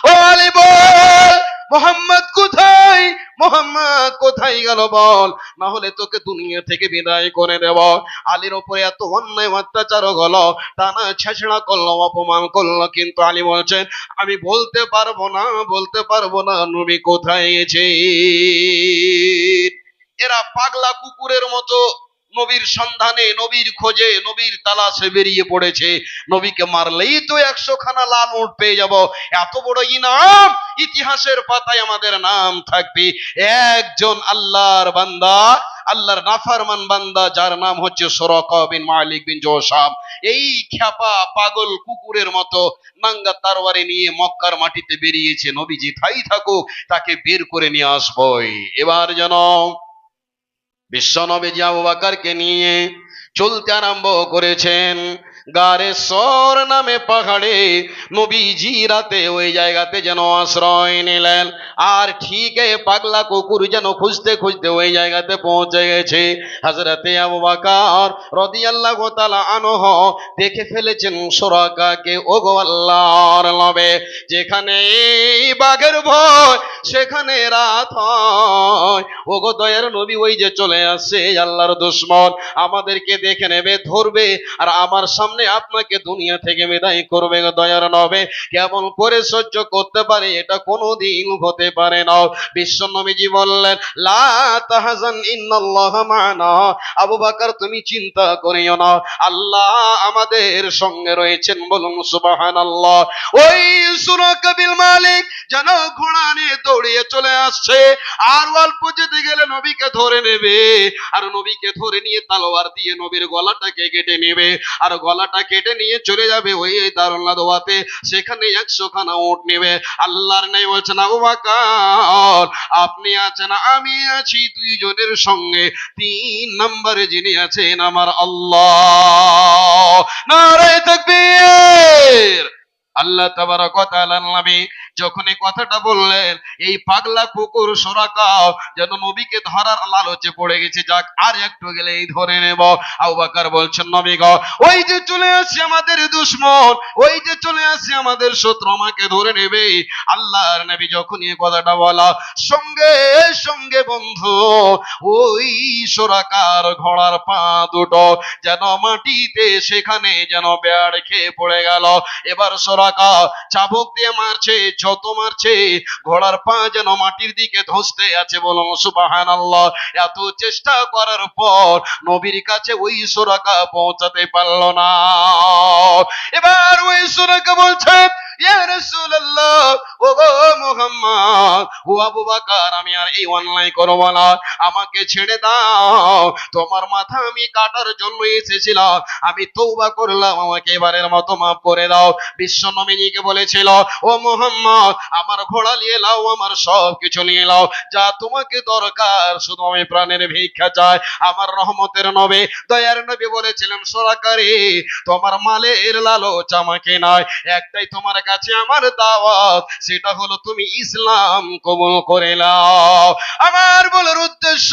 ও আলী বল, মোহাম্মদ কোথায়? মোহাম্মদ কোথায় গেল বল, না হলে তোকে দুনিয়া থেকে বিদায় করে দেব। আলীর উপরে এত অন্যায় অত্যাচার হলো, টানা ছেঁচড়া করলো, অপমান করলো, কিন্তু আলী বলছেন, আমি বলতে পারবো না, বলতে পারবো না নবী কোথায় গেছে। এরা পাগলা কুকুরের মতো নবীর সন্ধানে, নবীর খোঁজে, নবীর তালাশে বেরিয়ে পড়েছে। নবীকে মারলেই তো 100 খানা লাল উট পেয়ে যাব, এত বড় ইনাম, ইতিহাসের পাতায় আমাদের নাম থাকবে। একজন আল্লাহর বান্দা, আল্লাহর নাফরমান বান্দা, যার নাম হচ্ছে সুরাকা বিন মালিক বিন জোশাব, এই খ্যাপা পাগল কুকুরের মতো নাঙ্গা তরবারি নিয়ে মক্কার মাটিতে বেরিয়েছে। নবীজি ঠাই থাকুক, তাকে বের করে নিয়ে আসবই। এবার যেন বিশ্ব নবীজি আবু বকরকে নিয়ে চলতে আরম্ভ করেছেন। গারে সর নামে পাহাড়ে নবীজি রাতে ওই জায়গাতে যেন আশ্রয় নিলেন। আর ঠিক পাগলা কুকুর যেন খুঁজতে খুঁজতে ওই জায়গাতে পৌঁছে গেছে। হযরতে আবু বকর রাদিয়াল্লাহু তাআলা আনহু দেখে ফেলেছেন সুরাকাকে। ওগো আল্লাহর নবী, যেখানে বাঘের ভয় সেখানে রাত হয়। ওগো দয়ার নবী, ওই যে চলে আসছে আল্লাহর দুশমন, আমাদেরকে দেখে নেবে, ধরবে, আর আমার সামনে আপনাকে দুনিয়া থেকে বিদায় করবে। গো দয়ার নবী, কেমন করে সহ্য করতে পারে? এটা কোনোদিন হতে পারে না। বিশ্ব নবীজি বললেন, লা তাহজান ইন্নাল্লাহ মা'না। আবু বকর, তুমি চিন্তা করিও না, আল্লাহ আমাদের সঙ্গে রয়েছেন। বলুন সুবহানাল্লাহ। ওই সুরাকা বিল মালিক যেন ঘোড়া নিয়ে দৌড়িয়ে চলে আসছে, আর অল্প যেতে গেলে নবীকে ধরে নেবে, আর নবীকে ধরে নিয়ে তালোয়ার দিয়ে নবীর গলাটাকে কেটে নেবে, আর গলাটা কেটে নিয়ে চলে যাবে ওই দারুল নাদওয়াতে। সেখানে 100 খানা উট নেবে। আল্লাহর নবী বলছেন, আবু বকর, আপনি আছেন, আমি আছি, দুইজনের সঙ্গে 3 নম্বরে যিনি আছেন আমার আল্লাহ। নারে তাকবীর। আল্লাহ তাবারক ওয়া তাআলার নবী যখন এই কথাটা বললেন, এই পাগলা কুকুর সুরাকা যেন নবীকে ধরার লালচে পড়ে গেছে, যাক আর একটু গেলেই ধরে নেব। আবু বকর বলছেন, নবী গো, ওই যে চলে আসছে আমাদের দুশমন, ওই যে চলে আসছে আমাদের শত্রু, আমাকে ধরে নেবে। আল্লাহর নবী যখন এই কথাটা বলা, সঙ্গে সঙ্গে বন্ধু ওই সুরাকার ঘোড়ার পা দুটো যেন মাটিতে সেখানে যেন বেড় খেয়ে পড়ে গেল। এবার সুরাকা চাবুক দিয়ে মারছে, যত মারছে ঘোড়ার পা যেন মাটির দিকে ধসতে আছে। বলুন সুবহানাল্লাহ। এত চেষ্টা করার পর নবীর কাছে ওই সুরাকা পৌঁছাতে পারল না। এবার ওই সুরাকা বলছে, ইয়া রাসূলুল্লাহ, ও গো মুহাম্মদ, ও আবু বকর, আমি আর এই অন্যায় করব না, আমাকে ছেড়ে দাও। তোমার মাথা আমি কাটার জন্য এসেছিলাম, আমি তওবা করলাম, আমাকে এবারের মতো মাফ করে দাও। বিশ্ব নবীকে বলেছিল, ও মুহাম্মদ, আমার ঘোড়া নিয়ে নাও, আমার সব কিছু নিয়ে নাও, যা তোমাকে দরকার, শুধু আমি প্রাণের ভিক্ষা চাই। আমার রহমতের নবী, দয়ার নবী বলেছিলেন, সরাকারে তোমার মালের লালচ আমাকে নয়, একটাই তোমার কাছে আমার দাওয়াত, সেটা হলো তুমি ইসলাম কবুল করে নাও। আমার বলার উদ্দেশ্য,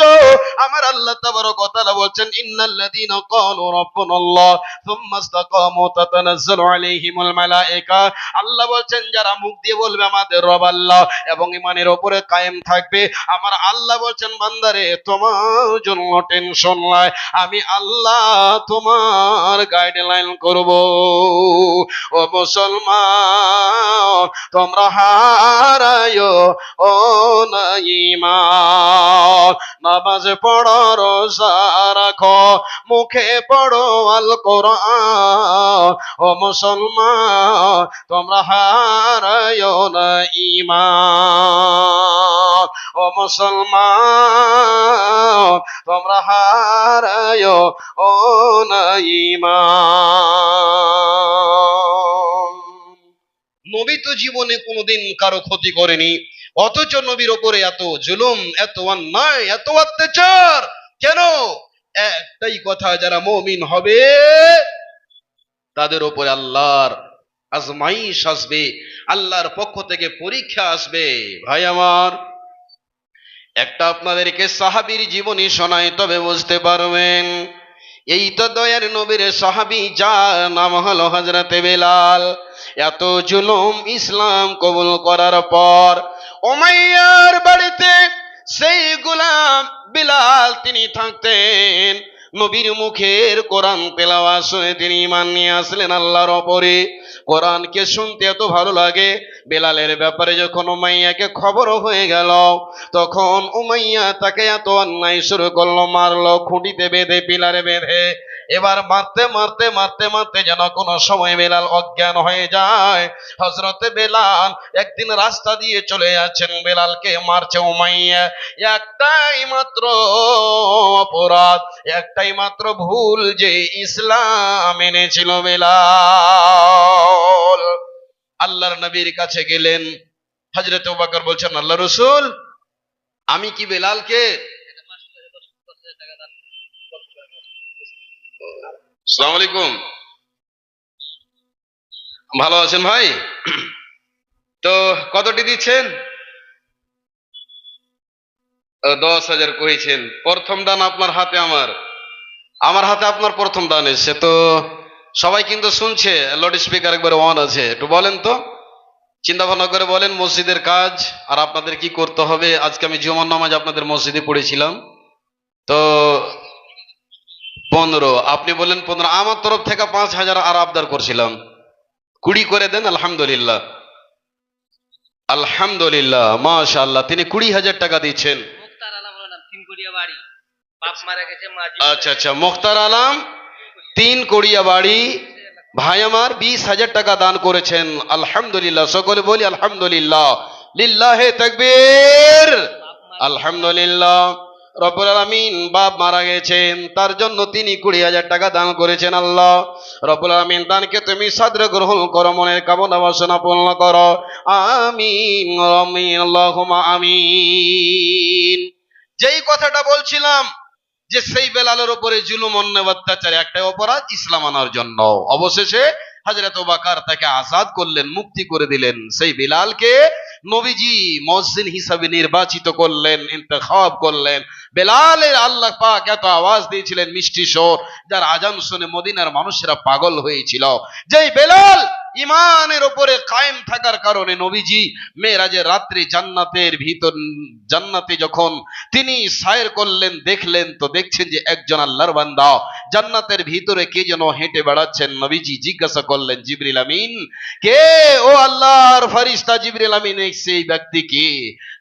আমার আল্লাহ তাবারক ওয়া তাআলা বলছেন, ইন্নাল্লাযীনা ক্বালু রাব্বুনাল্লাহ সুম্মা ইসতাকামু তাতানাজ্জালু আলাইহিমুল মালায়েকা। আল্লাহ বলছেন, যারা মুখ দিয়ে বলবে আমাদের রব আল্লাহ এবং ঈমানের উপরে কায়েম থাকবে, আমার আল্লাহ বলছেন, বান্দারে তোমার জন্য টেনশন নাই, আমি আল্লাহ তোমার গাইডলাইন করব। ও মুসলমান, তোমরা হারায়ো ও না ঈমান, নামাজ পড়ো, রোজা রাখো, মুখে পড়ো আল কোরআন। ও মুসলমান, তোমরা হারায়ো না ঈমান। ও মুসলমান, তোমরা হারায়ো ও না ঈমান। নবী তো জীবনে কোনোদিন কারো ক্ষতি করেনি, অথচ নবীর ওপরে এত জুলুম, এত অন্যায়, এত অত্যাচার কেন? একটাই কথা, যারা মুমিন হবে তাদের উপরে আল্লাহর আজমাইশ আসবে, আল্লাহর পক্ষ থেকে পরীক্ষা আসবে। ভাই আমার, একটা আপনাদেরকে সাহাবীর জীবনী শোনাই, তবে বুঝতে পারবেন। এই তো দয়ার নবীর সাহাবী, যার নাম হলো হযরতে বেলাল। এত জুলুম ইসলাম কবুল করার পর উমাইয়ার বাড়িতে সেই গোলাম বেলাল তিনি থাকতেন। নবীর মুখের কোরআন তেলাওয়াত শুনে তিনি ঈমান নিয়ে আসলেন আল্লাহর উপরে। কোরআনকে শুনতে এত ভালো লাগে। বেলালের ব্যাপারে যখন উমাইয়াকে খবর হয়ে গেল, তখন উমাইয়া তাকে এত অন্যায় শুরু করলো, মারলো, খুঁটিতে বেঁধে, পিলারে বেঁধে। এবার মারতে মারতে মারতে মারতে যেন কোনো সময় বেলাল অজ্ঞান হয়ে যায়। হযরতে বেলাল একদিন রাস্তা দিয়ে চলে যাচ্ছেন, বেলালকে মারছে উমাইয়া। একটাই মাত্র অপরাধ, একটাই মাত্র ভুল, যে ইসলাম এনেছিল বেলাল। আল্লাহর নবীর কাছে গেলেন, হযরত আবু বকর বলছেন, আল্লাহ রাসূল, আমি কি বেলালকে। আসসালামু আলাইকুম, ভালো আছেন ভাই? তো কতটি দিচ্ছেন? 10,000 কইছেন। প্রথম দান আপনার হাতে, আমার হাতে আপনার প্রথম দান এসছে। তো সবাই কিন্তু শুনছে, লাউড স্পিকার একবার অন আছে, একটু বলেন তো। চিন্তা ভাবনা করে বলেন মসজিদের কাজ আর আপনাদের কি করতে হবে। আজকে আমি জুমার নামাজ আপনাদের মসজিদে পড়েছিলাম, তো 15, আপনি বললেন 15, আমার তরফ থেকে 5,000 আর আবদার করছিলাম, 20 করে দেন। আলহামদুলিল্লাহ, আলহামদুলিল্লাহ, মাশাআল্লাহ, তিনি 20,000 টাকা দিচ্ছেন। আচ্ছা আচ্ছা, মুখতার আলম 3 কোড়িয়া বাড়ি ভাই আমার 20,000 টাকা দান করেছেন। আলহামদুলিল্লাহ, সকলে বলি আলহামদুলিল্লাহ, লিল্লাহে তাকবীর, আলহামদুলিল্লাহ। রব্বুল আলামিন বাপ মারা গেছেন, তার জন্য তিনি 20,000 টাকা দান করেছেন। আল্লাহ রব্বুল আলামিন দানকে তুমি সাদরে গ্রহণ করো, মনের কামনা বাসনা পূর্ণ করো। আমিন আমিন আল্লাহুম্মা আমিন। যেই কথাটা বলছিলাম যে সেই বেলালের উপরে জুলুম অন্যায় অত্যাচার একটাই অপরাধ, ইসলাম আনার জন্য অবশেষে হযরত ওয়া বকর তাকে আজাদ করলেন, মুক্তি করে দিলেন। সেই বেলালকে নবীজি মুয়াজ্জিন হিসাবে নির্বাচিত করলেন, ইন্তেখাব করলেন। বেলালের আল্লাহ পাক এত আওয়াজ দিয়েছিলেন মিষ্টি স্বর, যার আজান শুনে মদিনার মানুষেরা পাগল হয়েছিল। যেই বেলাল ইমানের উপরে কায়েম থাকার কারণে নবীজি মেরাজের রাত্রি জান্নাতের ভিতর, জান্নাতে যখন তিনি সায়ের করলেন, দেখলেন তো দেখছেন যে একজন আল্লাহর বান্দা জান্নাতের ভিতরে কে যেন হেঁটে বেড়াচ্ছেন। নবীজি জিজ্ঞাসা করলেন, জিবরিল আমিন কে? ও আল্লাহর ফেরেশতা জিবরিল আমিন, সেই ব্যক্তি কে?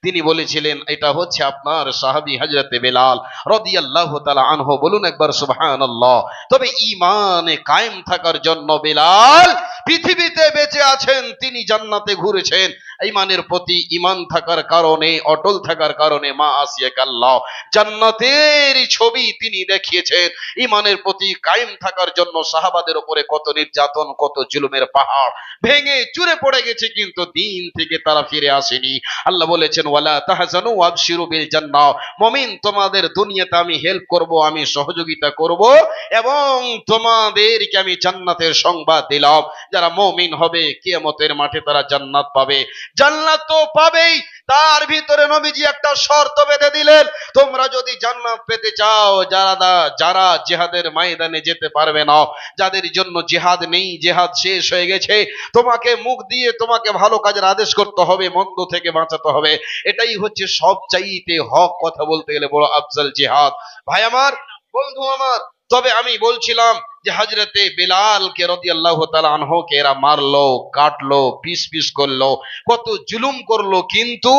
তিনি বলেছিলেন, এটা হচ্ছে আপনার সাহাবী হযরতে বেলাল রাদিয়াল্লাহু তাআলা আনহু। বলুন একবার সুবহানাল্লাহ। তবে ঈমানে কায়েম থাকার জন্য বেলাল পৃথিবীতে বেঁচে আছেন, তিনি জান্নাতে ঘুরেছেন। ঈমানের প্রতি ঈমান থাকার কারণে, অটল থাকার কারণে মা আসিয়া আল্লাহ জান্নাতের ছবি তিনি দেখিয়েছেন। ঈমানের প্রতি কায়েম থাকার জন্য সাহাবাদের উপরে কত নির্যাতন, কত জুলুমের পাহাড় ভেঙে চুরে পড়ে গেছে, কিন্তু দিন থেকে তারা ফিরে আসেনি। আল্লাহ বলেছেন, ওয়ালা তাহজানু ওয়াবশিরু বিল জান্নাহ, মুমিন তোমাদের দুনিয়াতে আমি হেল্প করব, আমি সহযোগিতা করব, এবং তোমাদেরকে আমি জান্নাতের সংবাদ দিলাম। যারা মুমিন হবে কিয়ামতের মাঠে তারা জান্নাত পাবে। জান্নাত তো পাবেই, তার ভিতরে নবীজি একটা শর্ত বেঁধে দিলেন, তোমরা যদি জান্নাত পেতে চাও, যারা জিহাদের ময়দানে যেতে পারবে না, যাদের জন্য জিহাদ নেই, জিহাদ শেষ হয়ে গেছে, তোমাকে মুখ দিয়ে তোমাকে ভালো কাজের আদেশ করতে হবে, মন্দ থেকে বাঁচাতে হবে। এটাই হচ্ছে সবচাইতে হক, কথা বলতে গেলে বড় আফজল জিহাদ। ভাই আমার, বন্ধু আমার, তবে আমি বলছিলাম যে হযরতে বেলালকে রাদিয়াল্লাহু তাআলা আনহুকে এরা মারলো, কাটলো, পিস পিস করলো, কত জুলুম করলো, কিন্তু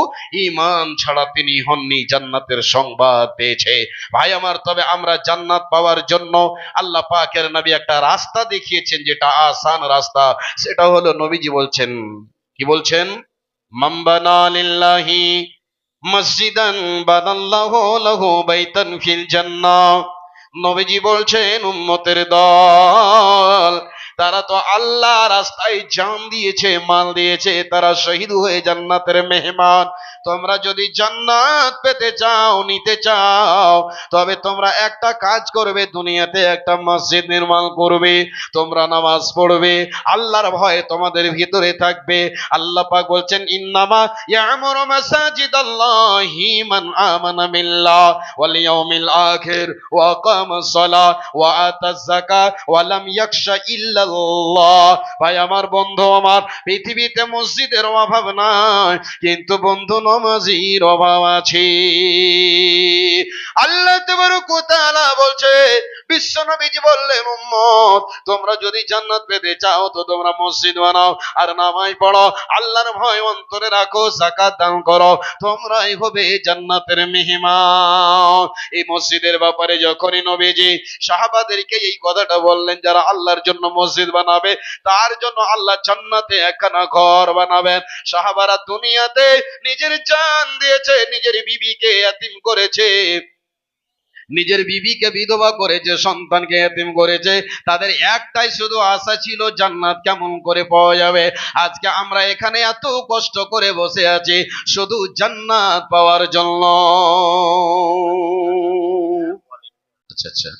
ঈমান ছাড়া তিনি হননি, জান্নাতের সংবাদ পেয়েছে। ভাই আমার, তবে আমরা জান্নাত পাওয়ার জন্য আল্লাহ পাকের নবী একটা রাস্তা দেখিয়েছেন, যেটা আসান রাস্তা। সেটা হলো নবীজি বলছেন, কি বলছেন? মান বানা লিল্লাহি মসজিদান বানাল্লাহু লাহু বাইতান ফিল জান্নাহ। নবীজি বলছেন, উম্মতের দল, তারা তো আল্লাহ রাস্তায় জান দিয়েছে, মাল দিয়েছে, তারা শহীদ হয়ে জান্নাতের মেহমান। তোমরা যদি জান্নাত পেতে চাও, নিতে চাও, তবে তোমরা একটা কাজ করবে, দুনিয়াতে একটা মসজিদ নির্মাণ করবে, তোমরা নামাজ পড়বে, আল্লাহর ভয় তোমাদের ভিতরে থাকবে। আল্লাহ পাক বলছেন, ইন্নামা ইয়ামুরু মাসাজিদাল্লাহি মান আমানা বিল্লাহ ওয়াল ইয়াউমিল আখির ওয়া আকামাস সালাহ ওয়া আতাজ যাকাত ওয়া লাম ইয়াখশা ইল্লাল্লাহ। ভাই আমার, বন্ধু আমার, পৃথিবীতে মসজিদের অভাব নাই, কিন্তু বন্ধু নামাজীর অভাব আছে। আল্লাহ তাবারক ওয়া তাআলা বলছে, বিশ্ব নবীজি বললেন, উম্মত তোমরা যদি জান্নাত পেতে চাও তো তোমরা মসজিদ বানাও আর নামাজ পড়ো, আল্লাহর ভয় অন্তরে রাখো, যাকাত দান করো, তোমরাই হবে জান্নাতের মেহমান। এই মসজিদের ব্যাপারে যখনই নবীজি সাহাবাদেরকে এই কথাটা বললেন, যারা আল্লাহর জন্য মসজিদ বানাবে তার জন্য আল্লাহ জান্নাতে একখানা ঘর বানাবেন। সাহাবারা দুনিয়াতে নিজের জান দিয়েছে, নিজের বিবিকে এতিম করেছে, নিজের বিবিকে বিধবা করেছে, সন্তানকে এতিম করেছে, তাদের একটাই শুধু আশা ছিল জান্নাত কেমন করে পাওয়া যাবে। আজকে আমরা এখানে এত কষ্ট করে বসে আছি শুধু জান্নাত পাওয়ার জন্য। আচ্ছা আচ্ছা,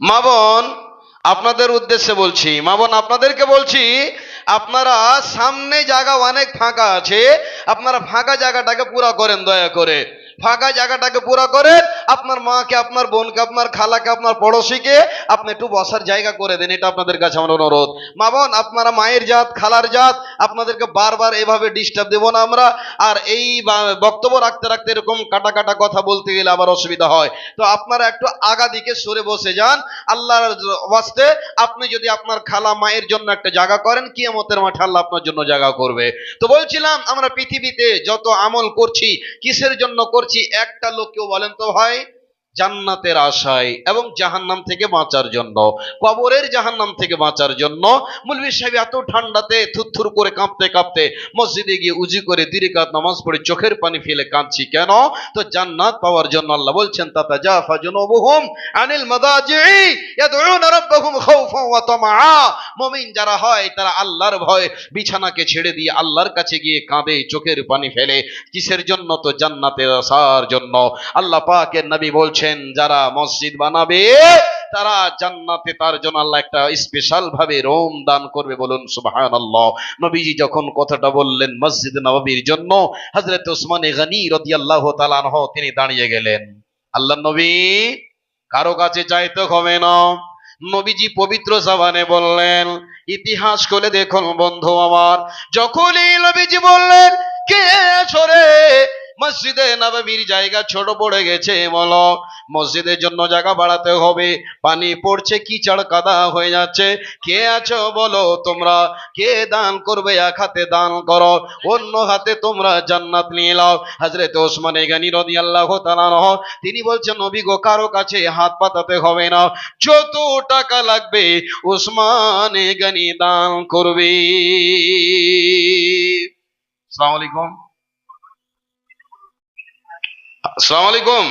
মা বোন আপনাদের উদ্দেশ্যে বলছি, মা বোন আপনাদেরকে বলছি, আপনারা সামনে জায়গা অনেক ফাঁকা আছে, আপনারা ফাঁকা জায়গাটাকে পুরো করেন দয়া করে। ফাঁকা জায়গাটাকে পুরা করেন, আপনার মাকে, আপনার বোনকে, আপনার খালাকে, আপনার পড়োশিকে আপনি একটু বসার জায়গা করে দেন। এটা আপনাদের কাছে আমার অনুরোধ। মা বোন, আপনারা মায়ের জাত, খালার জাত, আপনাদেরকে বারবার এভাবে ডিস্টার্ব দেব না আমরা। আর এই বক্তব্য রাখতে রাখতে এরকম কাটা কাটা কথা বলতে গেলে আবার অসুবিধা হয়। তো আপনারা একটু আগা দিকে সরে বসে যান আল্লাহর ওয়াস্তে। আপনি যদি আপনার খালা মায়ের জন্য একটা জায়গা করেন, কিয়ামতের মাঠে আল্লাহ আপনার জন্য জায়গা করবে। তো বলছিলাম, আমরা পৃথিবীতে যত আমল করছি কিসের জন্য করছি? একটা লোক কেউ বলেন তো ভাই? জান্নাতের আশায় এবং জাহান্নাম থেকে বাঁচার জন্য, কবরের জাহান্নাম থেকে বাঁচার জন্য। মুলবি সাহেব এত ঠান্ডাতে থুরথুর করে কাঁপতে কাঁপতে মসজিদে গিয়ে উজু করে 2 রাকাত নামাজ পড়ে চোখের পানি ফেলে কাঁদছি কেন? তো জান্নাত পাওয়ার জন্য। আল্লাহ বলছেন, তাতাজাফা জুনুবুহুম আনিল মাদাজি'i ইয়াদউনা রাব্বাহুম খাওফান ওয়া তামাআ। মুমিন যারা হয় তারা আল্লাহর ভয়ে বিছানাকে ছেড়ে দিয়ে আল্লাহর কাছে গিয়ে কাঁদে, চোখের পানি ফেলে। কিসের জন্য? তো জান্নাতের আশার জন্য। আল্লাহ পাকের নবী বলছেন, যারা মসজিদ বানাবে তারা জান্নাতে তার জন্য আল্লাহ একটা স্পেশাল ভাবে রুম দান করবে। বলুন সুবহানাল্লাহ। নবীজি যখন কথাটা বললেন মসজিদ নববীর জন্য, হযরত ওসমান গনি রাদিয়াল্লাহু তাআলা আনহু তিনি দাঁড়িয়ে গেলেন। আল্লাহর নবী কারো কাছে চাইতে হবে না, নবীজি পবিত্র জবানে বললেন। ইতিহাস খুলে দেখুন বন্ধু আমার, যখনই নবীজি বললেন কে ছড়ে মসজিদে নববীর জায়গা ছোট পড়ে গেছে, বলো মসজিদের জন্য জায়গা বাড়াতে হবে, পানি পড়ছে, কিচড় কাদা হয়ে যাচ্ছে, কে আছো বলো তোমরা, কে দান করবে? এক হাতে দান করো, অন্য হাতে তোমরা জান্নাত নিয়ে নাও। হযরত ওসমান গনি রাদিয়াল্লাহু তাআলা আনহু তিনি বলছেন, নবী গো কারো কাছে হাত পাতাতে হবে না, যত টাকা লাগবে ওসমান গনি দান করবে। আসসালামু আলাইকুম। আসসালামু আলাইকুম।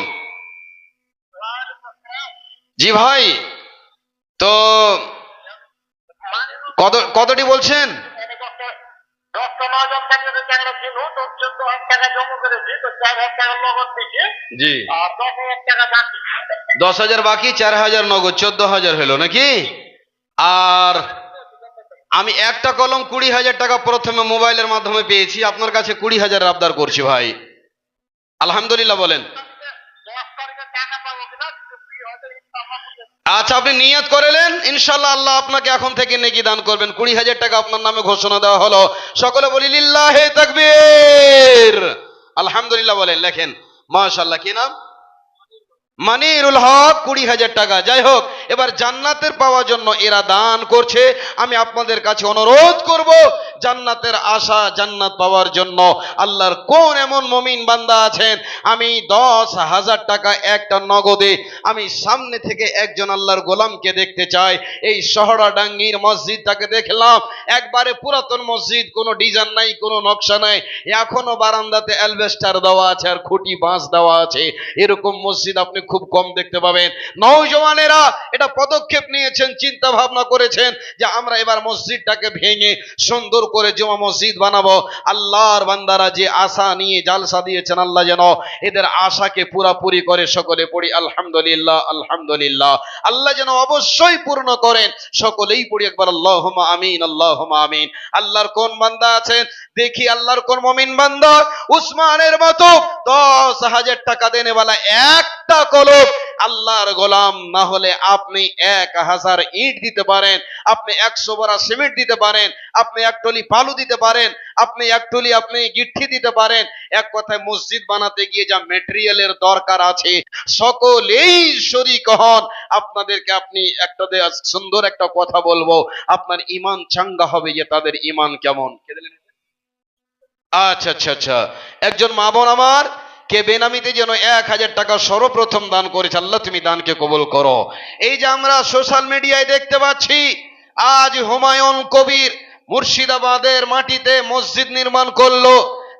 জি ভাই, তো কতটি বলছেন? জি, 10,000 বাকি, 4,000 নগদ, 14,000 হলো নাকি? আর আমি একটা কলম 20,000 টাকা প্রথমে মোবাইলের মাধ্যমে পেয়েছি, আপনার কাছে 20,000 আবদার করছি ভাই। আলহামদুলিল্লাহ বলেন। আচ্ছা, আপনি নিয়ত করেলেন, ইনশাআল্লাহ আল্লাহ আপনাকে এখন থেকে নেকি দান করবেন। 20,000 টাকা আপনার নামে ঘোষণা দেওয়া হলো। সকলে বলি লিল্লাহি তাকবীর। আলহামদুলিল্লাহ বলেন। লেখেন মাশাআল্লাহ। কি নাম? মানিরুল হক, 20,000 টাকা। যাই হোক, এবার জান্নাতের পাওয়ার জন্য এরা দান করছে। আমি আপনাদের কাছে অনুরোধ করব, জান্নাতের আশা, জান্নাত পাওয়ার জন্য আল্লাহর কোন এমন মুমিন বান্দা আছেন, আমি 10,000 টাকা একটা নগদে আমি সামনে থেকে একজন আল্লাহর গোলামকে দেখতে চাই। এই শহরাডাঙ্গির মসজিদটাকে দেখলাম, একবারে পুরাতন মসজিদ, কোনো ডিজাইন নাই, কোনো নকশা নাই, এখনো বারান্দাতে অ্যালবেস্টার দেওয়া আছে আর খুঁটি বাঁশ দেওয়া আছে। এরকম মসজিদ আপনি খুব কম দেখতে পাবেন। নওজওয়ানেরা এটা পদক্ষেপ নিয়েছেন, চিন্তা ভাবনা করেছেন যে আমরা এবার মসজিদটাকে ভেঙে সুন্দর করে জমা মসজিদ বানাবো। আল্লাহর বান্দারা যে আশা নিয়ে জালসা দিয়েছেন, আল্লাহ যেন এদের আশাকে পুরাপুরি করে। সকলে পড়ি আলহামদুলিল্লাহ, আলহামদুলিল্লাহ। আল্লাহ যেন অবশ্যই পূর্ণ করেন। সকলেই পড়ি একবার আল্লাহুম্মা আমিন, আল্লাহুম্মা আমিন। আল্লাহর কোন বান্দা আছেন দেখি, আল্লাহর কোন মুমিন বান্দা উসমানের মতো 10,000 টাকা দেনেওয়ালা একটা কলম আল্লাহর গোলাম না হলে আপনি 1,000 ইট দিতে পারেন, আপনি 100 বড়া সিমেন্ট দিতে পারেন, আপনি 1 টলি বালু দিতে পারেন, আপনি 1 টলি আপনি গিট্টি দিতে পারেন। এক কথায় মসজিদ বানাতে গিয়ে যা ম্যাটেরিয়ালের দরকার আছে সকলেই শরীক হন। আপনাদেরকে আপনি একটা সুন্দর একটা কথা বলবো, আপনার ঈমান চাঙ্গা হবে যে তাদের ঈমান কেমন। আচ্ছা আচ্ছা আচ্ছা, একজন মা বোন আমার কে বেনামিতে যেন 1,000 টাকা সর্বপ্রথম দান করেছে। আল্লাহ তুমি দানকে কবুল করো। এই যে আমরা সোশ্যাল মিডিয়ায় দেখতে পাচ্ছি, আজ হুমায়ুন কবির মুর্শিদাবাদের মাটিতে মসজিদ নির্মাণ করলো।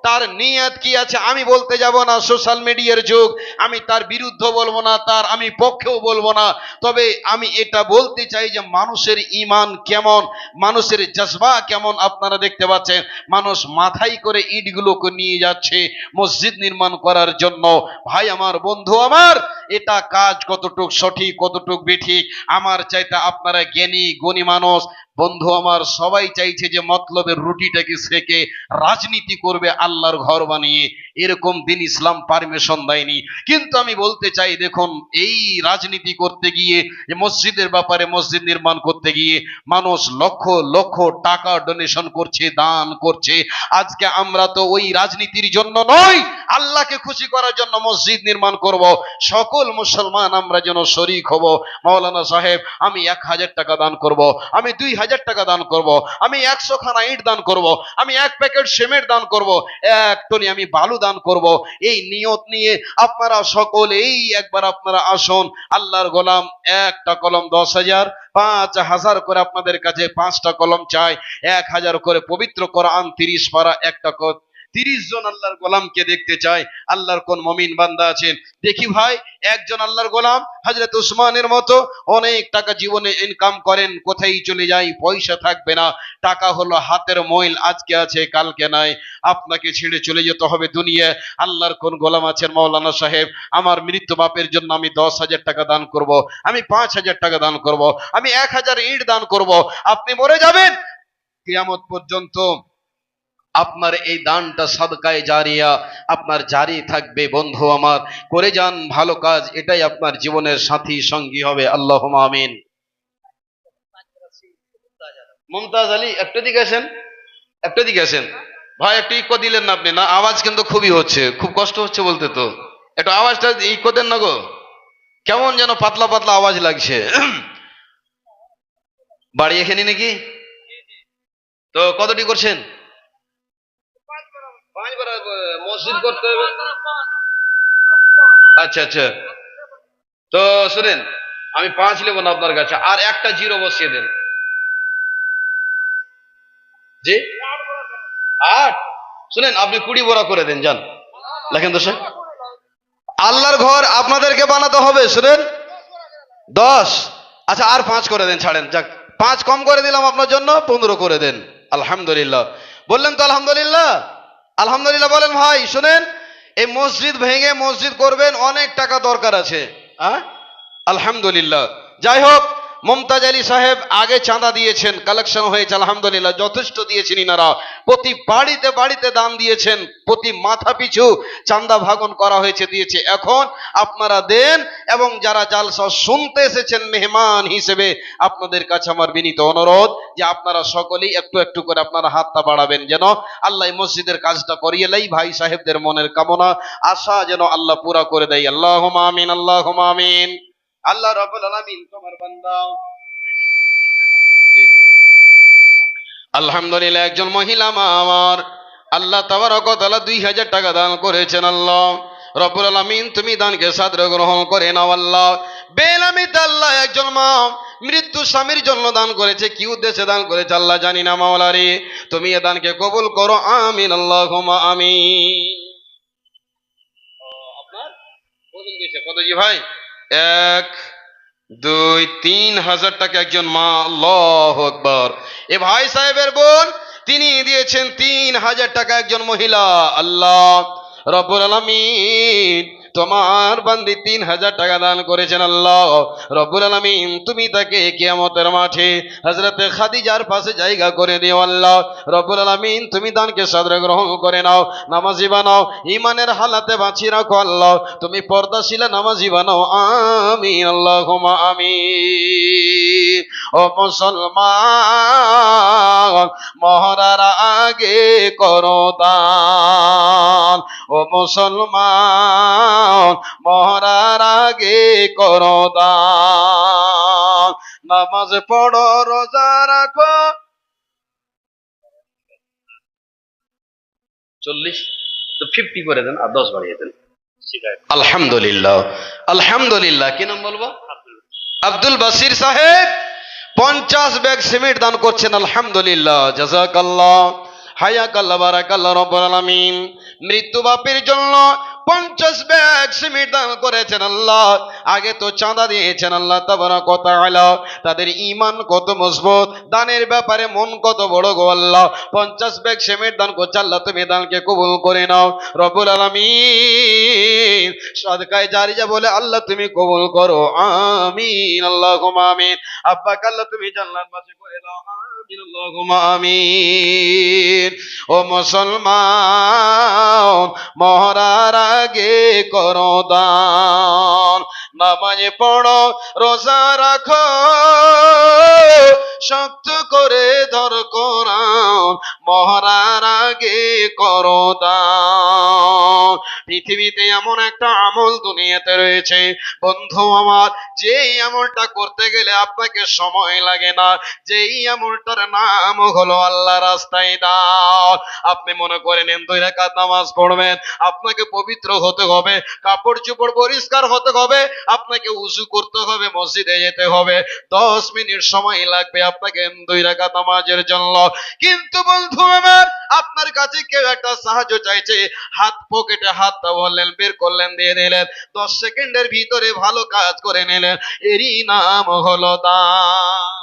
তার নিয়ত কি আছে আমি বলতে যাব না, সোশ্যাল মিডিয়ার যুগ, আমি তার বিরুদ্ধে বলবো না, তার আমি পক্ষেও বলবো না। তবে আমি এটা বলতে চাই যে মানুষের ঈমান কেমন, মানুষের জজবা কেমন। আপনারা দেখতে পাচ্ছেন মানুষ মাথায় করে ইটগুলোকে নিয়ে যাচ্ছে মসজিদ নির্মাণ করার জন্য। ভাই আমার, বন্ধু আমার, এটা কাজ কতটুক সঠিক কতটুক বেঠিক আমার চাইতে আপনারা জ্ঞানী গুণী মানুষ, বন্ধু আমার, সবাই চাইছে যে মতলবের রুটিটাকে সেকে রাজনীতি করবে আল্লাহর ঘর বানিয়ে। এরকম দিন ইসলাম পারমিশন দেয়নি। কিন্তু আমি বলতে চাই, দেখুন, এই রাজনীতি করতে গিয়ে, যে মসজিদের ব্যাপারে, মসজিদ নির্মাণ করতে গিয়ে মানুষ লক্ষ লক্ষ টাকা ডোনেশন করছে, দান করছে। আজকে আমরা তো ওই রাজনীতির জন্য নয়, আল্লাহকে খুশি করার জন্য মসজিদ নির্মাণ করব। সকল মুসলমান আমরা যেন শরীক হব। মাওলানা সাহেব, আমি 1000 টাকা দান করব, আমি 2000 টাকা দান করব, আমি 100 খানা ইট দান করব, আমি 1 প্যাকেট সিমেন্ট দান করব, 1 টনি আমি বালু দান করব। এই নিয়ত নিয়ে আপনারা সকলেই একবার আপনারা আসুন। আল্লাহর গোলাম, একটা কলম 10,000, 5,000 করে আপনাদের কাছে 5টা কলম চাই, 1000 করে পবিত্র কোরআন 30 পারা, একটা 30 জন আল্লাহর গোলামকে দেখতে চাই। আল্লাহর কোন মুমিন বান্দা আছেন দেখি ভাই, একজন আল্লাহর গোলাম হযরত উসমানের মতো অনেক টাকা জীবনে ইনকাম করেন, কোথায় চলে যায়, পয়সা থাকবে না। টাকা হলো হাতের ময়ল, আজকে আছে কালকে নাই, আপনাকে ছেড়ে চলে যেতে হবে দুনিয়ায়। আল্লাহর কোন গোলাম আছেন, মাওলানা সাহেব, আমার মৃত্যু বাপের জন্য আমি 10,000 টাকা দান করব, আমি 5,000 টাকা দান করব, আমি 1000 ইট দান করব। আপনি মরে যাবেন, কিয়ামত পর্যন্ত আপনার এই দানটা সাদকায়ে জারিয়া আপনার জারি থাকবে। বন্ধু আমার, করে যান ভালো কাজ, এটাই আপনার জীবনের সাথী সঙ্গী হবে। আল্লাহুম্মা আমিন। মুমতাজ আলী, একটু দিকে আসেন, একটু দিকে আসেন ভাই। একটু ইকো দিলেন না আপনি? না, আওয়াজ কিন্তু খুবই হচ্ছে, খুব কষ্ট হচ্ছে বলতে। তো একটু আওয়াজটা ইকো দেন না গো, কেমন যেন পাতলা পাতলা আওয়াজ লাগছে। বাড়ি এখানে নাকি? তো কতটি করছেন? 5 বার মসজিদ করতে হবে। আচ্ছা আচ্ছা, তো শুনেন, আমি 5 নেব না আপনার কাছে, আর একটা 0 বসিয়ে দেন। জি 8, শুনেন, আপনি 20 বড়া করে দেন, যান লেখেন তো। আল্লাহর ঘর আপনাদেরকে বানাতে হবে, শুনেন, 10। আচ্ছা, আর 5 করে দেন, ছাড়েন, যাক 5 কম করে দিলাম আপনার জন্য, 15 করে দেন। আলহামদুলিল্লাহ, বললেন তো আলহামদুলিল্লাহ? আলহামদুলিল্লাহ বলেন ভাই। শুনেন, এই মসজিদ ভেঙে মসজিদ করবেন, অনেক টাকা দরকার আছে। হ্যাঁ, আলহামদুলিল্লাহ। যাই হোক, মুমতাজ আলী সাহেব আগে চাঁদা দিয়েছেন, কালেকশন হয়েছে, আলহামদুলিল্লাহ, যথেষ্ট দিয়েছেন ইনারা। প্রতি বাড়িতে বাড়িতে দান দিয়েছেন, প্রতি মাথা পিছু চাঁদা ভাগন করা হয়েছে, দিয়েছে। এখন আপনারা দেন, এবং যারা জালসা শুনতে এসেছেন মেহমান হিসেবে, আপনাদের কাছে আমার বিনীত অনুরোধ যে আপনারা সকলেই একটু একটু করে আপনারা হাতটা বাড়াবেন, যেন আল্লাহ মসজিদের কাজটা করিয়ে লাই। ভাই সাহেবদের মনের কামনা আশা যেন আল্লাহ পুরা করে দেয়। আল্লাহুম্মা আমিন, আল্লাহুম্মা আমিন। আল্লাহ রাব্বুল আলামিন তোমার বান্দা। জি জি, আলহামদুলিল্লাহ, একজন মহিলা মা আমার, আল্লাহ তাবারক ওয়া তাআলা 2000 টাকা দান করেছেন। আল্লাহ রব্বুল আলামিন তুমি দানকে সাদরে গ্রহণ করে নাও। আল্লাহ বেলামিত, আল্লাহ একজন মা মৃত্যু স্বামীর জন্য দান করেছে, কি উদ্দেশ্যে দান করেছে আল্লাহ জানি না, মাওলা রে তুমি এ দানকে কবুল করো, আমিন, আল্লাহুম্মা আমিন। আপনার কত দিয়েছে, কত জি ভাই? 1, 2, 3,000 টাকা একজন মা। আল্লাহু আকবার। এ ভাই সাহেবের বোন, তিনি দিয়েছেন 3,000 টাকা একজন মহিলা। আল্লাহ রব্বুল আলামিন তোমার বান্দি 3,000 টাকা দান করেছেন। আল্লাহ রব্বুল আলামিন তুমি তাকে কিয়ামতের মাঠে হযরতে খাদিজার পাশে জায়গা করে দিও। আল্লাহ রব্বুল আলামিন তুমি দানকে সাদরে গ্রহণ করে নাও, নামাজি বানাও, ঈমানের হালাতে বাঁচিয়ে রাখো। আল্লাহ তুমি পর্দাশীলা নামাজি বানাও, আমিন, আল্লাহুম্মা আমিন। ও মুসলমান, মরার আগে করো দান। ও মুসলমান, মরার আগে করো দান। নামাজ পড়ো, রোজা রাখো। 40 তো 50 করে দেন, আর 10 বাড়িয়ে দেন। আলহামদুলিল্লাহ, আলহামদুলিল্লাহ। কি নাম বলবো? আব্দুল বাসির সাহেব 50 ব্যাগ সিমেন্ট দান করছেন। আলহামদুলিল্লাহ, জাযাকাল্লাহ, হায়াকাল্লাহ, বারাকাল্লাহ রব্বুল আলামিন। মৃত্যু বাপের জন্য 50 ব্যাগ সিমেন্ট দান করেছেন। আল্লাহ আগে তো চাঁদা দিয়েছেন, আল্লাহ তাবারাক ওয়া তাআলা তাদের ঈমান কত মজবুত, দানের ব্যাপারে মন কত বড় গো আল্লাহ। 50 ব্যাগ সিমেন্ট দান করছে, আল্লাহ তুমি দানকে কবুল করে নাও রব্বুল আলামিন। সাদকায়ে জারিয়া বলে আল্লাহ তুমি কবুল করো, আমিন, আল্লাহুম্মা আমিন। আব্বাকে আল্লাহ তুমি জান্নাত বাসী করে দাও, আল্লাহুম্মা আমিন। ও মুসলমান, মরার আগে করো দান, নামাজ পড়ো, রোজা রাখো, শক্ত করে ধর কোরআন, মরার আগে করো দান। পৃথিবীতে এমন একটা আমল দুনিয়াতে রয়েছে বন্ধু আমার, যেই আমলটা করতে গেলে আপনাকে সময় লাগে না, যেই আমলটার নাম হলো আল্লাহ রাস্তায় দাও। আপনি মনে করে নেন 2 রাকাত নামাজ পড়বেন, আপনাকে পবিত্র হতে হবে, কাপড় চোপড় পরিষ্কার হতে হবে, আপনাকে উযু করতে হবে, মসজিদে যেতে হবে, 10 মিনিট সময় লাগবে আপনাকে 2 রাকাত নামাজের জন্য। কিন্তু বন্ধু আমার, আপনার কাছে কেউ একটা সাহায্য চাইছে, হাত পকেটে হাতটা বললেন, বের করলেন, দিয়ে দিলেন, 10 সেকেন্ডের ভিতরে ভালো কাজ করে নিলেন, এরই নাম হলো দান।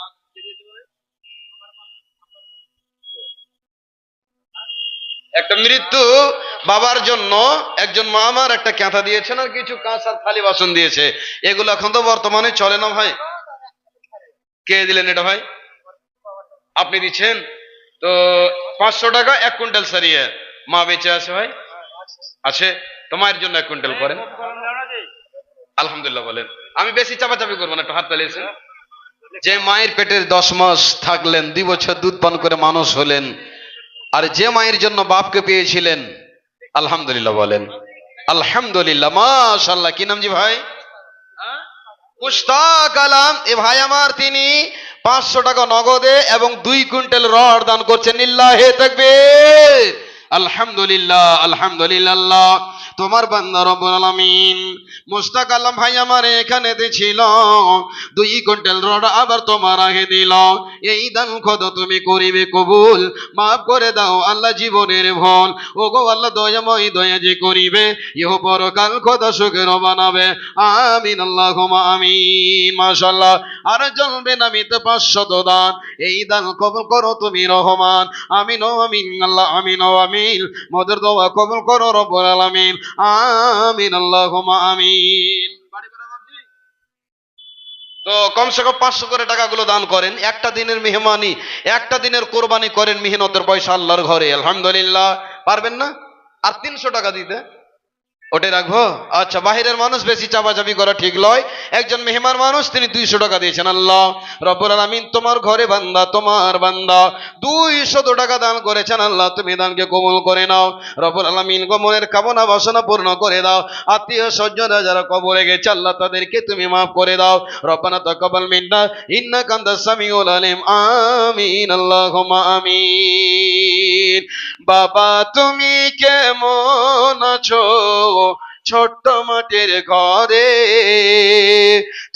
একটা মৃত্যু বাবার জন্য একজন মা আমার একটা কাঁথা দিয়েছেন আর কিছু কাঁচ আর থালি বাসন দিয়েছে। এগুলো এখন তো বর্তমানে চলে না ভাই। কে দিলেন এটা ভাই? আপনি দিচ্ছেন তো। 500 টাকা 1 কুইন্টাল সারিয়ে মা বেঁচে আছে ভাই? আছে তো, মায়ের জন্য 1 কুইন্টাল করেন। আলহামদুলিল্লাহ বলেন। আমি বেশি চাপাচাপি করবো না, একটু হাত তালিয়েছেন। যে মায়ের পেটের 10 মাস থাকলেন, 2 বছর দুধ পান করে মানুষ হলেন, আর যে মায়ের জন্য বাপকে পেয়েছিলেন, আলহামদুলিল্লাহ বলেন। আলহামদুলিল্লাহ, মাশাআল্লাহ। কি নাম জি ভাই? মুশতাক আলম। এ ভাই আমার, তিনি 500 টাকা নগদে এবং 2 কুইন্টাল রড দান করছেন। লিল্লাহি তাকবীর। আলহামদুলিল্লাহ, আলহামদুলিল্লাহ। তোমার বান্দা রব্বুল আলামিন মুশতাক আলম ভাই আমার এখানে দিছিল 2 কুইন্টাল রড, আবার তোমার আগে দিল। এই দান কত তুমি করিবে কবুল, মাফ করে দাও আল্লাহ জীবনের ভুল। ও গো আল্লাহ দয়াময়, দয়া যে করিবে, ইহ পরকাল কত সুখের বানাবে। আমিন আল্লাহুম্মা আমিন। মাশাআল্লাহ। আর জ্বলবে না মিতে 500 দান, এই দান কবুল করো তুমি রহমান। আমিন ও আমিন আল্লাহ, আমিন ও আমিন। মোদের দোয়া কবুল করো রব্বুল আলামিন। আমিন আল্লাহুম্মা আমিন। তো কমসে কম 500 করে টাকাগুলো দান করেন। একটা দিনের মেহমানি, একটা দিনের কোরবানি করেন, মেহনতের পয়সা আল্লাহর ঘরে। আলহামদুলিল্লাহ। পারবেন না আর 300 টাকা দিতে? ওটে রাখবো। আচ্ছা, বাহিরের মানুষ বেশি চাপাচাপি করা ঠিক নয়। একজন মেহমান মানুষ, তিনি 200 টাকা দিয়েছেন। আল্লাহ রব্বুল আলামিন তোমার ঘরে বান্দা, তোমার বান্দা 200 টাকা দান করেছেন। আল্লাহ তুমি দানকে কবুল করে নাও রব্বুল আলামিন। গো মনের কামনা বাসনা পূর্ণ করে দাও। আত্মীয় স্বজনরা যারা কবরে গেছে, আল্লাহ তাদেরকে তুমি মাফ করে দাও। রব্বানা তাকাব্বাল মিন্না ইন্নাকা আনতাস সামিউল আলিম। আমিন আল্লাহুম্মা আমিন। বাবা তুমি কেমন আছো ছোট্ট মাটির ঘরে,